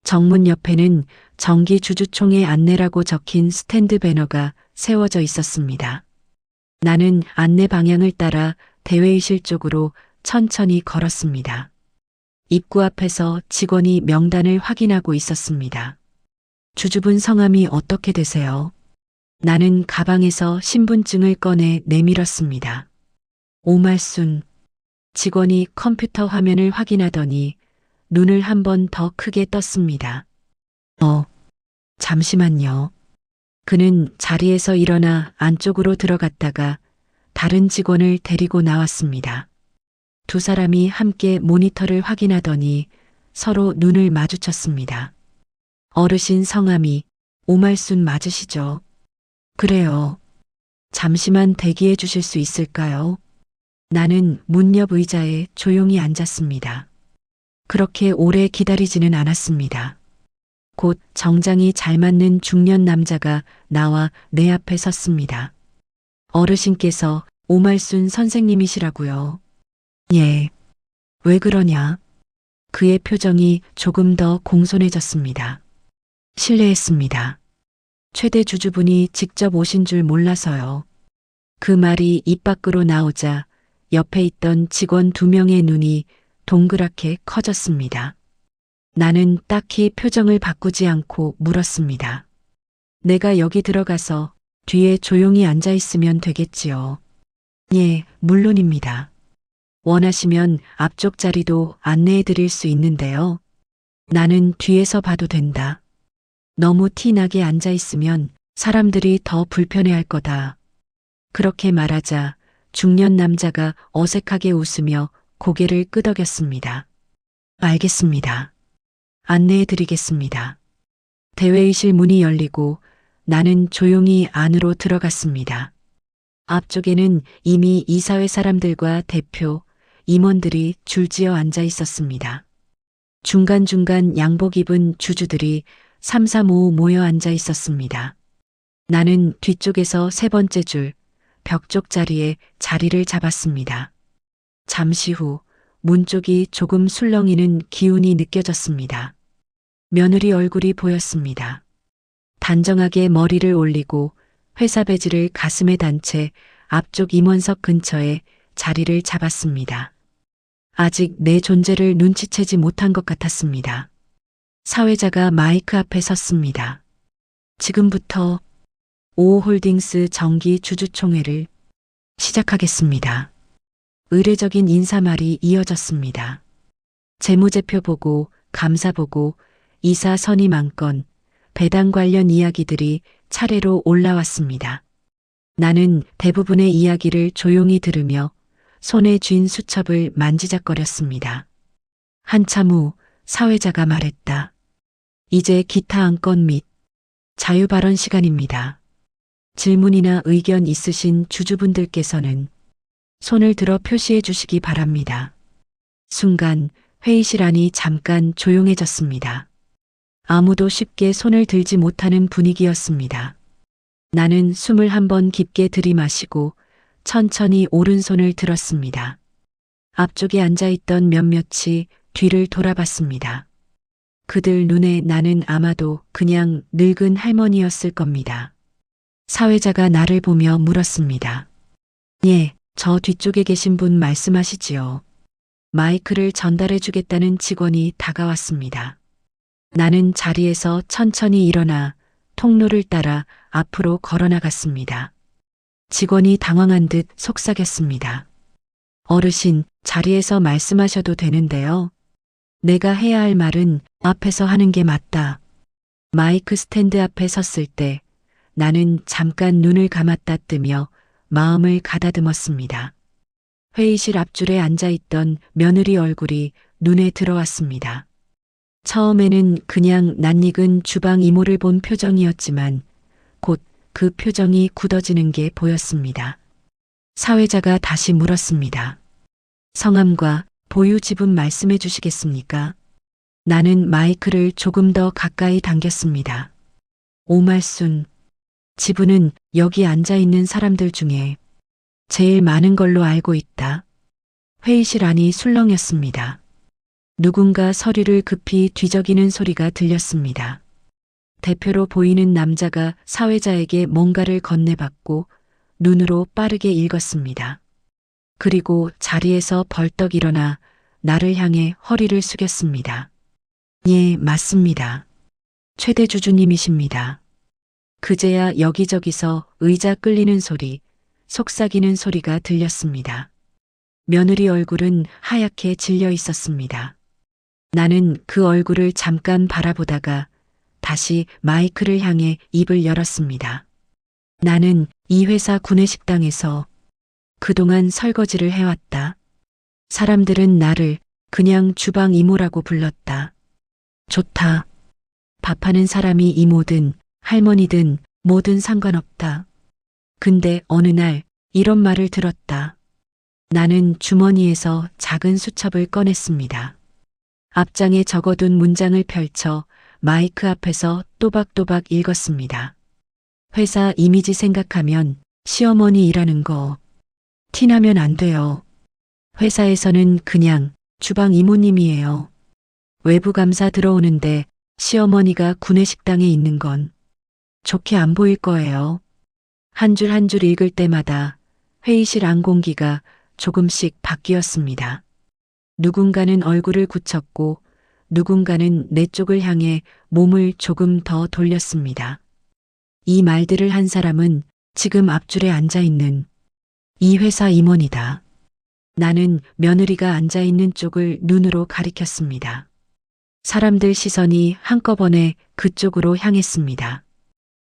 [SPEAKER 1] 정문 옆에는 정기 주주총회 안내라고 적힌 스탠드 배너가 세워져 있었습니다. 나는 안내 방향을 따라 대회의실 쪽으로 천천히 걸었습니다. 입구 앞에서 직원이 명단을 확인하고 있었습니다. 주주분 성함이 어떻게 되세요? 나는 가방에서 신분증을 꺼내 내밀었습니다. 오말순. 직원이 컴퓨터 화면을 확인하더니 눈을 한 번 더 크게 떴습니다. 잠시만요. 그는 자리에서 일어나 안쪽으로 들어갔다가 다른 직원을 데리고 나왔습니다. 두 사람이 함께 모니터를 확인하더니 서로 눈을 마주쳤습니다. 어르신 성함이 오말순 맞으시죠? 그래요. 잠시만 대기해 주실 수 있을까요? 나는 문 옆 의자에 조용히 앉았습니다. 그렇게 오래 기다리지는 않았습니다. 곧 정장이 잘 맞는 중년 남자가 나와 내 앞에 섰습니다. 어르신께서 오말순 선생님이시라고요. 예. 왜 그러냐? 그의 표정이 조금 더 공손해졌습니다. 실례했습니다. 최대 주주분이 직접 오신 줄 몰라서요. 그 말이 입 밖으로 나오자 옆에 있던 직원 2명의 눈이 동그랗게 커졌습니다. 나는 딱히 표정을 바꾸지 않고 물었습니다. 내가 여기 들어가서 뒤에 조용히 앉아 있으면 되겠지요. 예, 물론입니다. 원하시면 앞쪽 자리도 안내해 드릴 수 있는데요. 나는 뒤에서 봐도 된다. 너무 티나게 앉아 있으면 사람들이 더 불편해할 거다. 그렇게 말하자 중년 남자가 어색하게 웃으며 고개를 끄덕였습니다. 알겠습니다. 안내해 드리겠습니다. 대회의실 문이 열리고 나는 조용히 안으로 들어갔습니다. 앞쪽에는 이미 이사회 사람들과 대표, 임원들이 줄지어 앉아 있었습니다. 중간중간 양복 입은 주주들이 삼삼오오 모여 앉아 있었습니다. 나는 뒤쪽에서 세 번째 줄, 벽 쪽 자리에 자리를 잡았습니다. 잠시 후 문 쪽이 조금 술렁이는 기운이 느껴졌습니다. 며느리 얼굴이 보였습니다. 단정하게 머리를 올리고 회사 배지를 가슴에 단 채 앞쪽 임원석 근처에 자리를 잡았습니다. 아직 내 존재를 눈치채지 못한 것 같았습니다. 사회자가 마이크 앞에 섰습니다. 지금부터 오호홀딩스 정기 주주총회를 시작하겠습니다. 의례적인 인사말이 이어졌습니다. 재무제표 보고, 감사 보고, 이사 선임 안건, 배당 관련 이야기들이 차례로 올라왔습니다. 나는 대부분의 이야기를 조용히 들으며 손에 쥔 수첩을 만지작거렸습니다. 한참 후 사회자가 말했다. 이제 기타 안건 및 자유발언 시간입니다. 질문이나 의견 있으신 주주분들께서는 손을 들어 표시해 주시기 바랍니다. 순간 회의실 안이 잠깐 조용해졌습니다. 아무도 쉽게 손을 들지 못하는 분위기였습니다. 나는 숨을 한번 깊게 들이마시고 천천히 오른손을 들었습니다. 앞쪽에 앉아있던 몇몇이 뒤를 돌아봤습니다. 그들 눈에 나는 아마도 그냥 늙은 할머니였을 겁니다. 사회자가 나를 보며 물었습니다. 예, 저 뒤쪽에 계신 분 말씀하시지요. 마이크를 전달해 주겠다는 직원이 다가왔습니다. 나는 자리에서 천천히 일어나 통로를 따라 앞으로 걸어나갔습니다. 직원이 당황한 듯 속삭였습니다. 어르신, 자리에서 말씀하셔도 되는데요. 내가 해야 할 말은 앞에서 하는 게 맞다. 마이크 스탠드 앞에 섰을 때 나는 잠깐 눈을 감았다 뜨며 마음을 가다듬었습니다. 회의실 앞줄에 앉아있던 며느리 얼굴이 눈에 들어왔습니다. 처음에는 그냥 낯익은 주방 이모를 본 표정이었지만 곧 그 표정이 굳어지는 게 보였습니다. 사회자가 다시 물었습니다. 성함과 보유 지분 말씀해 주시겠습니까? 나는 마이크를 조금 더 가까이 당겼습니다. 오말순, 지분은 여기 앉아있는 사람들 중에 제일 많은 걸로 알고 있다. 회의실 안이 술렁였습니다. 누군가 서류를 급히 뒤적이는 소리가 들렸습니다. 대표로 보이는 남자가 사회자에게 뭔가를 건네받고 눈으로 빠르게 읽었습니다. 그리고 자리에서 벌떡 일어나 나를 향해 허리를 숙였습니다. 예, 맞습니다. 최대 주주님이십니다. 그제야 여기저기서 의자 끌리는 소리, 속삭이는 소리가 들렸습니다. 며느리 얼굴은 하얗게 질려 있었습니다. 나는 그 얼굴을 잠깐 바라보다가 다시 마이크를 향해 입을 열었습니다. 나는 이 회사 구내식당에서 그동안 설거지를 해왔다. 사람들은 나를 그냥 주방 이모라고 불렀다. 좋다. 밥하는 사람이 이모든 할머니든 뭐든 상관없다. 근데 어느 날 이런 말을 들었다. 나는 주머니에서 작은 수첩을 꺼냈습니다. 앞장에 적어둔 문장을 펼쳐 마이크 앞에서 또박또박 읽었습니다. 회사 이미지 생각하면 시어머니 일하는 거 티나면 안 돼요. 회사에서는 그냥 주방 이모님이에요. 외부 감사 들어오는데 시어머니가 구내식당에 있는 건 좋게 안 보일 거예요. 한 줄 한 줄 읽을 때마다 회의실 안 공기가 조금씩 바뀌었습니다. 누군가는 얼굴을 굳혔고 누군가는 내 쪽을 향해 몸을 조금 더 돌렸습니다. 이 말들을 한 사람은 지금 앞줄에 앉아있는 이 회사 임원이다. 나는 며느리가 앉아있는 쪽을 눈으로 가리켰습니다. 사람들 시선이 한꺼번에 그쪽으로 향했습니다.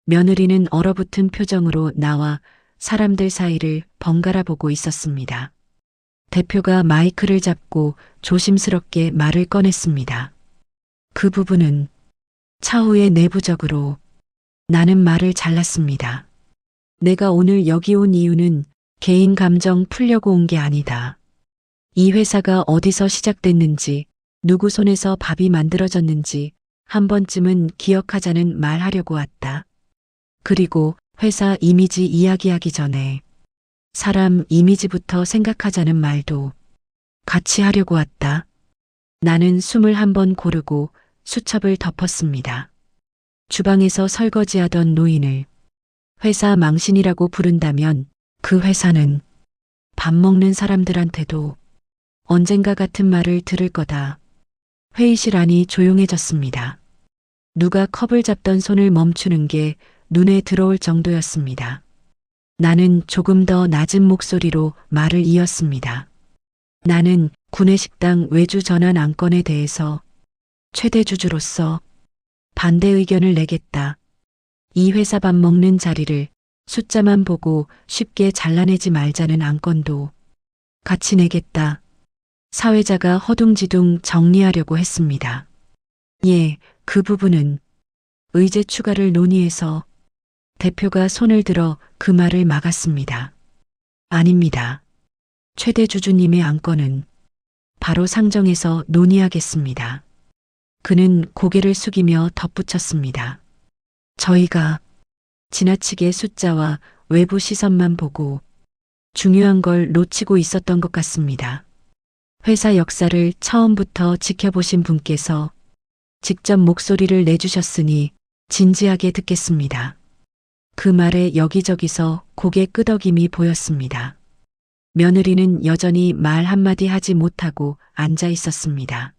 [SPEAKER 1] 며느리는 얼어붙은 표정으로 나와 사람들 사이를 번갈아 보고 있었습니다. 대표가 마이크를 잡고 조심스럽게 말을 꺼냈습니다. 그 부분은 차후에 내부적으로 나는 말을 잘랐습니다. 내가 오늘 여기 온 이유는 개인 감정 풀려고 온 게 아니다. 이 회사가 어디서 시작됐는지, 누구 손에서 밥이 만들어졌는지 한 번쯤은 기억하자는 말하려고 왔다. 그리고 회사 이미지 이야기하기 전에 사람 이미지부터 생각하자는 말도 같이 하려고 왔다. 나는 숨을 한번 고르고 수첩을 덮었습니다. 주방에서 설거지하던 노인을 회사 망신이라고 부른다면 그 회사는 밥 먹는 사람들한테도 언젠가 같은 말을 들을 거다. 회의실 안이 조용해졌습니다. 누가 컵을 잡던 손을 멈추는 게 눈에 들어올 정도였습니다. 나는 조금 더 낮은 목소리로 말을 이었습니다. 나는 구내식당 외주 전환 안건에 대해서 최대 주주로서 반대 의견을 내겠다. 이 회사 밥 먹는 자리를 숫자만 보고 쉽게 잘라내지 말자는 안건도 같이 내겠다. 사회자가 허둥지둥 정리하려고 했습니다. 예, 그 부분은 의제 추가를 논의해서 대표가 손을 들어 그 말을 막았습니다. 아닙니다. 최대 주주님의 안건은 바로 상정해서 논의하겠습니다. 그는 고개를 숙이며 덧붙였습니다. 저희가 지나치게 숫자와 외부 시선만 보고 중요한 걸 놓치고 있었던 것 같습니다. 회사 역사를 처음부터 지켜보신 분께서 직접 목소리를 내주셨으니 진지하게 듣겠습니다. 그 말에 여기저기서 고개 끄덕임이 보였습니다. 며느리는 여전히 말 한마디 하지 못하고 앉아 있었습니다.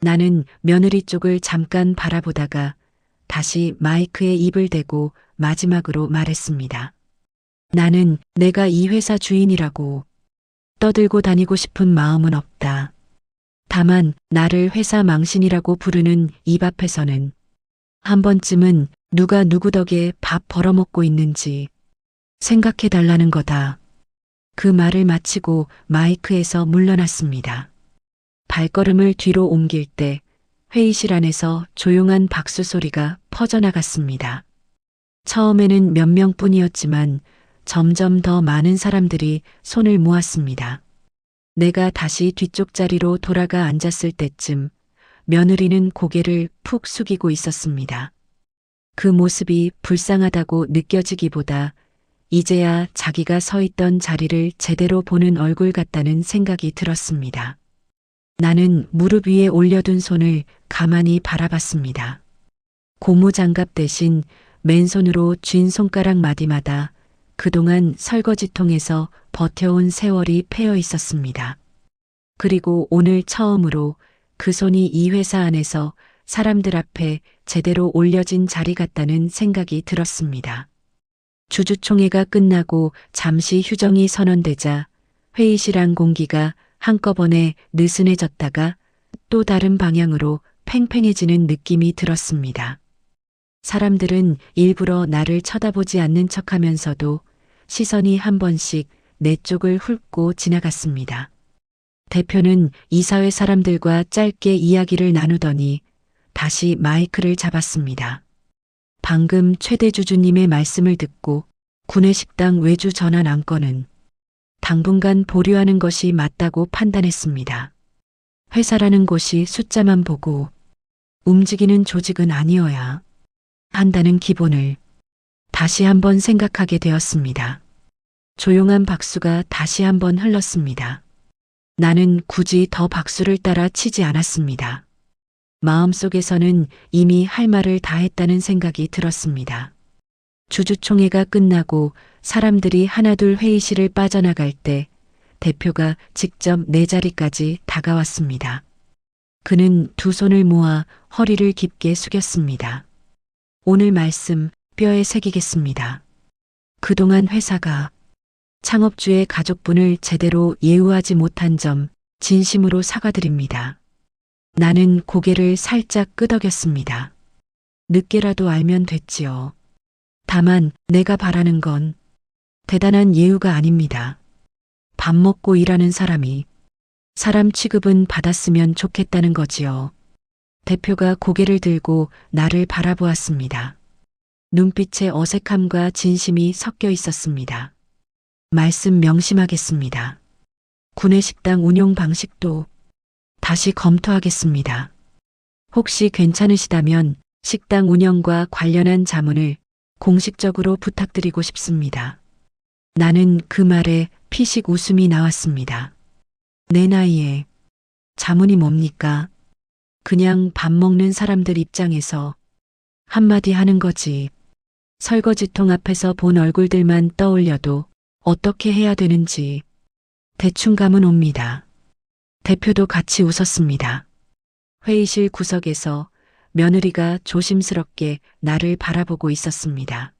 [SPEAKER 1] 나는 며느리 쪽을 잠깐 바라보다가 다시 마이크에 입을 대고 마지막으로 말했습니다. 나는 내가 이 회사 주인이라고 떠들고 다니고 싶은 마음은 없다. 다만 나를 회사 망신이라고 부르는 입 앞에서는 한 번쯤은 누가 누구 덕에 밥 벌어먹고 있는지 생각해 달라는 거다. 그 말을 마치고 마이크에서 물러났습니다. 발걸음을 뒤로 옮길 때 회의실 안에서 조용한 박수 소리가 퍼져나갔습니다. 처음에는 몇 명뿐이었지만 점점 더 많은 사람들이 손을 모았습니다. 내가 다시 뒤쪽 자리로 돌아가 앉았을 때쯤 며느리는 고개를 푹 숙이고 있었습니다. 그 모습이 불쌍하다고 느껴지기보다 이제야 자기가 서 있던 자리를 제대로 보는 얼굴 같다는 생각이 들었습니다. 나는 무릎 위에 올려둔 손을 가만히 바라봤습니다. 고무장갑 대신 맨손으로 쥔 손가락 마디마다 그동안 설거지통에서 버텨온 세월이 패여 있었습니다. 그리고 오늘 처음으로 그 손이 이 회사 안에서 사람들 앞에 제대로 올려진 자리 같다는 생각이 들었습니다. 주주총회가 끝나고 잠시 휴정이 선언되자 회의실 안 공기가 한꺼번에 느슨해졌다가 또 다른 방향으로 팽팽해지는 느낌이 들었습니다. 사람들은 일부러 나를 쳐다보지 않는 척하면서도 시선이 한 번씩 내 쪽을 훑고 지나갔습니다. 대표는 이사회 사람들과 짧게 이야기를 나누더니 다시 마이크를 잡았습니다. 방금 최대 주주님의 말씀을 듣고 구내식당 외주 전환 안건은 당분간 보류하는 것이 맞다고 판단했습니다. 회사라는 곳이 숫자만 보고 움직이는 조직은 아니어야 한다는 기본을 다시 한번 생각하게 되었습니다. 조용한 박수가 다시 한번 흘렀습니다. 나는 굳이 더 박수를 따라 치지 않았습니다. 마음속에서는 이미 할 말을 다 했다는 생각이 들었습니다. 주주총회가 끝나고 사람들이 하나둘 회의실을 빠져나갈 때 대표가 직접 내 자리까지 다가왔습니다. 그는 두 손을 모아 허리를 깊게 숙였습니다. 오늘 말씀 뼈에 새기겠습니다. 그동안 회사가 창업주의 가족분을 제대로 예우하지 못한 점 진심으로 사과드립니다. 나는 고개를 살짝 끄덕였습니다. 늦게라도 알면 됐지요. 다만 내가 바라는 건 대단한 예우가 아닙니다. 밥 먹고 일하는 사람이 사람 취급은 받았으면 좋겠다는 거지요. 대표가 고개를 들고 나를 바라보았습니다. 눈빛에 어색함과 진심이 섞여 있었습니다. 말씀 명심하겠습니다. 구내식당 운영 방식도 다시 검토하겠습니다. 혹시 괜찮으시다면 식당 운영과 관련한 자문을 공식적으로 부탁드리고 싶습니다. 나는 그 말에 피식 웃음이 나왔습니다. 내 나이에 자문이 뭡니까? 그냥 밥 먹는 사람들 입장에서 한마디 하는 거지. 설거지통 앞에서 본 얼굴들만 떠올려도 어떻게 해야 되는지 대충 감은 옵니다. 대표도 같이 웃었습니다. 회의실 구석에서 며느리가 조심스럽게 나를 바라보고 있었습니다.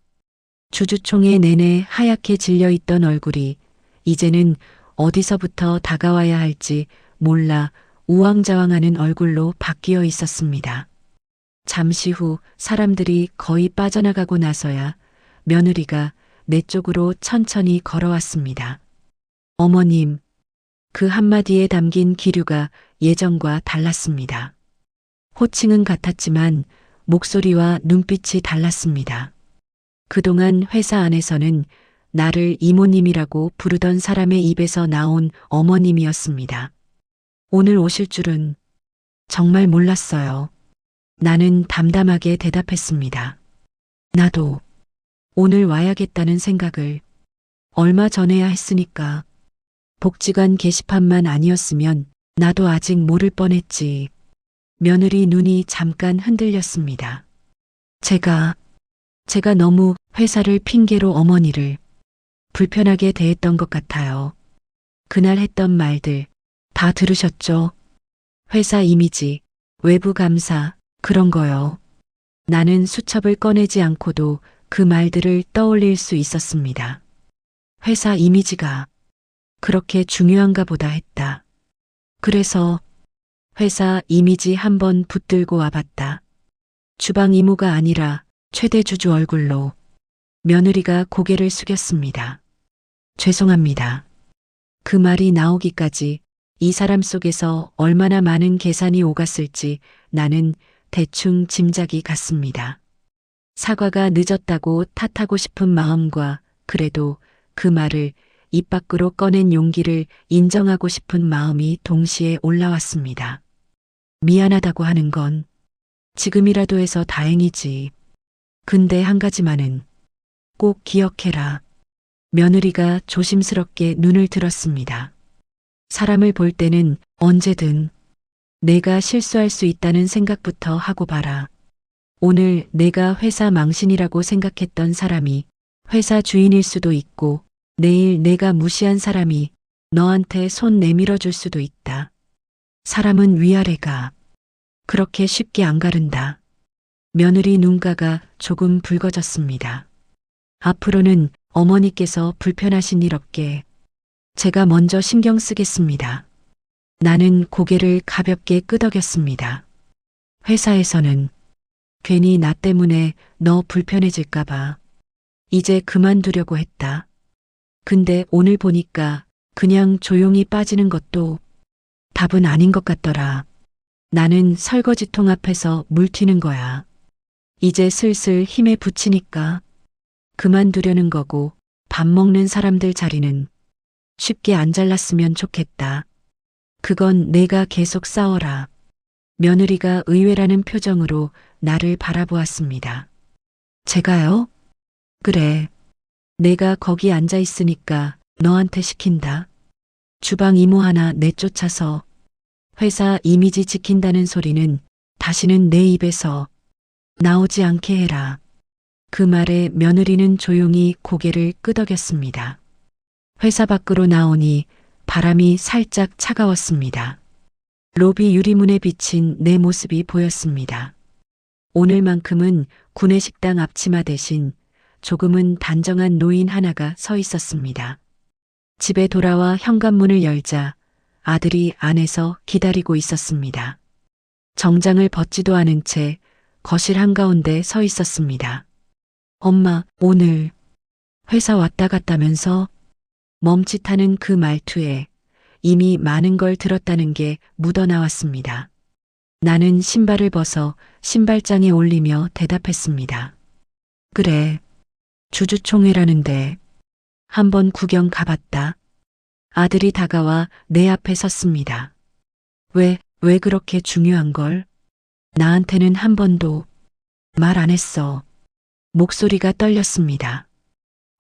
[SPEAKER 1] 주주총회 내내 하얗게 질려있던 얼굴이 이제는 어디서부터 다가와야 할지 몰라 우왕좌왕하는 얼굴로 바뀌어 있었습니다. 잠시 후 사람들이 거의 빠져나가고 나서야 며느리가 내 쪽으로 천천히 걸어왔습니다. 어머님, 그 한마디에 담긴 기류가 예전과 달랐습니다. 호칭은 같았지만 목소리와 눈빛이 달랐습니다. 그동안 회사 안에서는 나를 이모님이라고 부르던 사람의 입에서 나온 어머님이었습니다. 오늘 오실 줄은 정말 몰랐어요. 나는 담담하게 대답했습니다. 나도 오늘 와야겠다는 생각을 얼마 전에야 했으니까. 복지관 게시판만 아니었으면 나도 아직 모를 뻔했지. 며느리 눈이 잠깐 흔들렸습니다. 제가 너무 회사를 핑계로 어머니를 불편하게 대했던 것 같아요. 그날 했던 말들 다 들으셨죠? 회사 이미지, 외부 감사, 그런 거요. 나는 수첩을 꺼내지 않고도 그 말들을 떠올릴 수 있었습니다. 회사 이미지가 그렇게 중요한가 보다 했다. 그래서 회사 이미지 한번 붙들고 와봤다. 주방 이모가 아니라 최대 주주 얼굴로. 며느리가 고개를 숙였습니다. 죄송합니다. 그 말이 나오기까지 이 사람 속에서 얼마나 많은 계산이 오갔을지 나는 대충 짐작이 갔습니다. 사과가 늦었다고 탓하고 싶은 마음과 그래도 그 말을 입 밖으로 꺼낸 용기를 인정하고 싶은 마음이 동시에 올라왔습니다. 미안하다고 하는 건 지금이라도 해서 다행이지. 근데 한 가지만은 꼭 기억해라. 며느리가 조심스럽게 눈을 들었습니다. 사람을 볼 때는 언제든 내가 실수할 수 있다는 생각부터 하고 봐라. 오늘 내가 회사 망신이라고 생각했던 사람이 회사 주인일 수도 있고 내일 내가 무시한 사람이 너한테 손 내밀어 줄 수도 있다. 사람은 위아래가 그렇게 쉽게 안 가른다. 며느리 눈가가 조금 붉어졌습니다. 앞으로는 어머니께서 불편하신 일 없게 제가 먼저 신경 쓰겠습니다. 나는 고개를 가볍게 끄덕였습니다. 회사에서는 괜히 나 때문에 너 불편해질까봐 이제 그만두려고 했다. 근데 오늘 보니까 그냥 조용히 빠지는 것도 답은 아닌 것 같더라. 나는 설거지통 앞에서 물 튀는 거야. 이제 슬슬 힘에 부치니까 그만두려는 거고 밥 먹는 사람들 자리는 쉽게 안 잘랐으면 좋겠다. 그건 내가 계속 싸워라. 며느리가 의외라는 표정으로 나를 바라보았습니다. 제가요? 그래. 내가 거기 앉아 있으니까 너한테 시킨다. 주방 이모 하나 내쫓아서 회사 이미지 지킨다는 소리는 다시는 내 입에서 나오지 않게 해라. 그 말에 며느리는 조용히 고개를 끄덕였습니다. 회사 밖으로 나오니 바람이 살짝 차가웠습니다. 로비 유리문에 비친 내 모습이 보였습니다. 오늘만큼은 구내식당 앞치마 대신 조금은 단정한 노인 하나가 서 있었습니다. 집에 돌아와 현관문을 열자 아들이 안에서 기다리고 있었습니다. 정장을 벗지도 않은 채 거실 한가운데 서 있었습니다. 엄마, 오늘 회사 왔다 갔다면서? 멈칫하는 그 말투에 이미 많은 걸 들었다는 게 묻어나왔습니다. 나는 신발을 벗어 신발장에 올리며 대답했습니다. 그래, 주주총회라는데 한번 구경 가봤다. 아들이 다가와 내 앞에 섰습니다. 왜 그렇게 중요한 걸? 나한테는 한 번도 말 안 했어. 목소리가 떨렸습니다.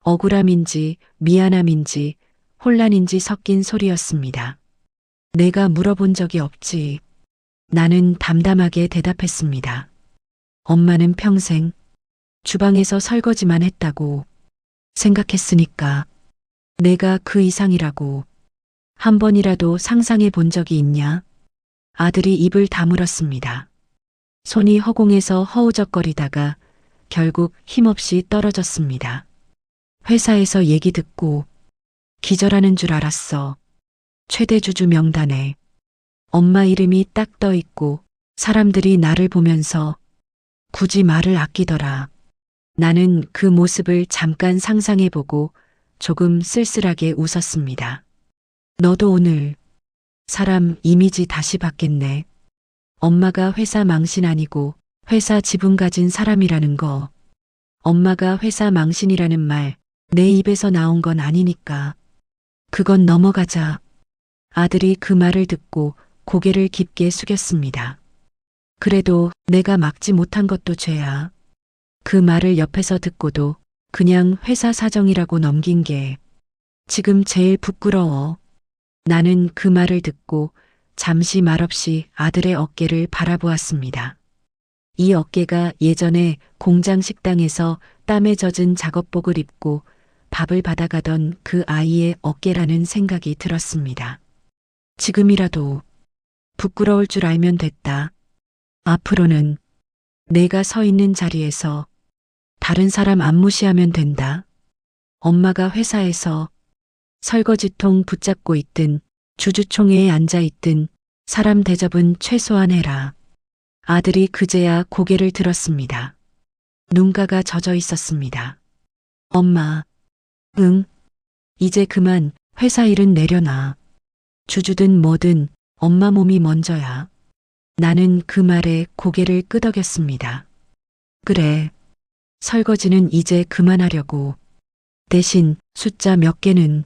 [SPEAKER 1] 억울함인지 미안함인지 혼란인지 섞인 소리였습니다. 내가 물어본 적이 없지. 나는 담담하게 대답했습니다. 엄마는 평생 주방에서 설거지만 했다고 생각했으니까 내가 그 이상이라고 한 번이라도 상상해 본 적이 있냐? 아들이 입을 다물었습니다. 손이 허공에서 허우적거리다가 결국 힘없이 떨어졌습니다. 회사에서 얘기 듣고 기절하는 줄 알았어. 최대 주주 명단에 엄마 이름이 딱 떠 있고 사람들이 나를 보면서 굳이 말을 아끼더라. 나는 그 모습을 잠깐 상상해보고 조금 쓸쓸하게 웃었습니다. 너도 오늘 사람 이미지 다시 받겠네. 엄마가 회사 망신 아니고 회사 지분 가진 사람이라는 거. 엄마가 회사 망신이라는 말 내 입에서 나온 건 아니니까. 그건 넘어가자. 아들이 그 말을 듣고 고개를 깊게 숙였습니다. 그래도 내가 막지 못한 것도 죄야. 그 말을 옆에서 듣고도 그냥 회사 사정이라고 넘긴 게 지금 제일 부끄러워. 나는 그 말을 듣고 잠시 말없이 아들의 어깨를 바라보았습니다. 이 어깨가 예전에 공장 식당에서 땀에 젖은 작업복을 입고 밥을 받아가던 그 아이의 어깨라는 생각이 들었습니다. 지금이라도 부끄러울 줄 알면 됐다. 앞으로는 내가 서 있는 자리에서 다른 사람 안 무시하면 된다. 엄마가 회사에서 설거지통 붙잡고 있든 주주총회에 앉아 있든 사람 대접은 최소한 해라. 아들이 그제야 고개를 들었습니다. 눈가가 젖어 있었습니다. 엄마, 응, 이제 그만 회사 일은 내려놔. 주주든 뭐든 엄마 몸이 먼저야. 나는 그 말에 고개를 끄덕였습니다. 그래, 설거지는 이제 그만하려고. 대신 숫자 몇 개는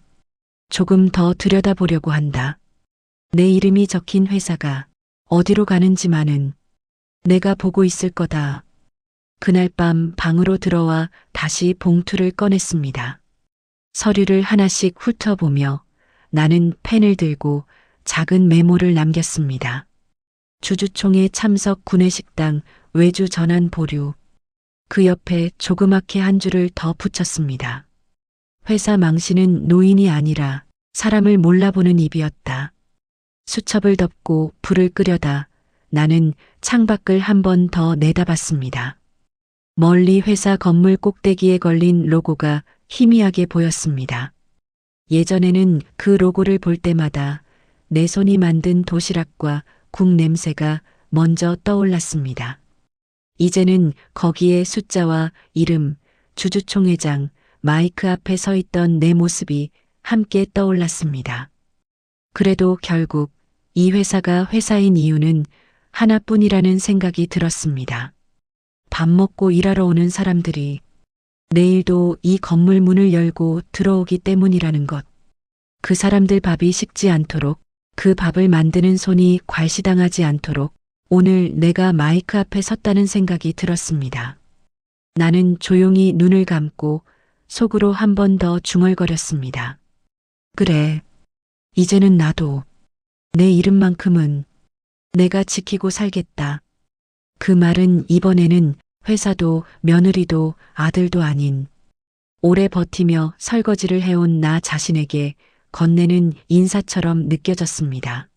[SPEAKER 1] 조금 더 들여다보려고 한다. 내 이름이 적힌 회사가 어디로 가는지만은 내가 보고 있을 거다. 그날 밤 방으로 들어와 다시 봉투를 꺼냈습니다. 서류를 하나씩 훑어보며 나는 펜을 들고 작은 메모를 남겼습니다. 주주총회 참석 구내식당 외주 전환 보류. 그 옆에 조그맣게 한 줄을 더 붙였습니다. 회사 망신은 노인이 아니라 사람을 몰라보는 입이었다. 수첩을 덮고 불을 끄려다 나는 창밖을 한 번 더 내다봤습니다. 멀리 회사 건물 꼭대기에 걸린 로고가 희미하게 보였습니다. 예전에는 그 로고를 볼 때마다 내 손이 만든 도시락과 국 냄새가 먼저 떠올랐습니다. 이제는 거기에 숫자와 이름, 주주총회장, 마이크 앞에 서 있던 내 모습이 함께 떠올랐습니다. 그래도 결국 이 회사가 회사인 이유는 하나뿐이라는 생각이 들었습니다. 밥 먹고 일하러 오는 사람들이 내일도 이 건물 문을 열고 들어오기 때문이라는 것. 그 사람들 밥이 식지 않도록, 그 밥을 만드는 손이 괄시당하지 않도록 오늘 내가 마이크 앞에 섰다는 생각이 들었습니다. 나는 조용히 눈을 감고 속으로 한 번 더 중얼거렸습니다. 그래, 이제는 나도 내 이름만큼은 내가 지키고 살겠다. 그 말은 이번에는 회사도 며느리도 아들도 아닌 오래 버티며 설거지를 해온 나 자신에게 건네는 인사처럼 느껴졌습니다.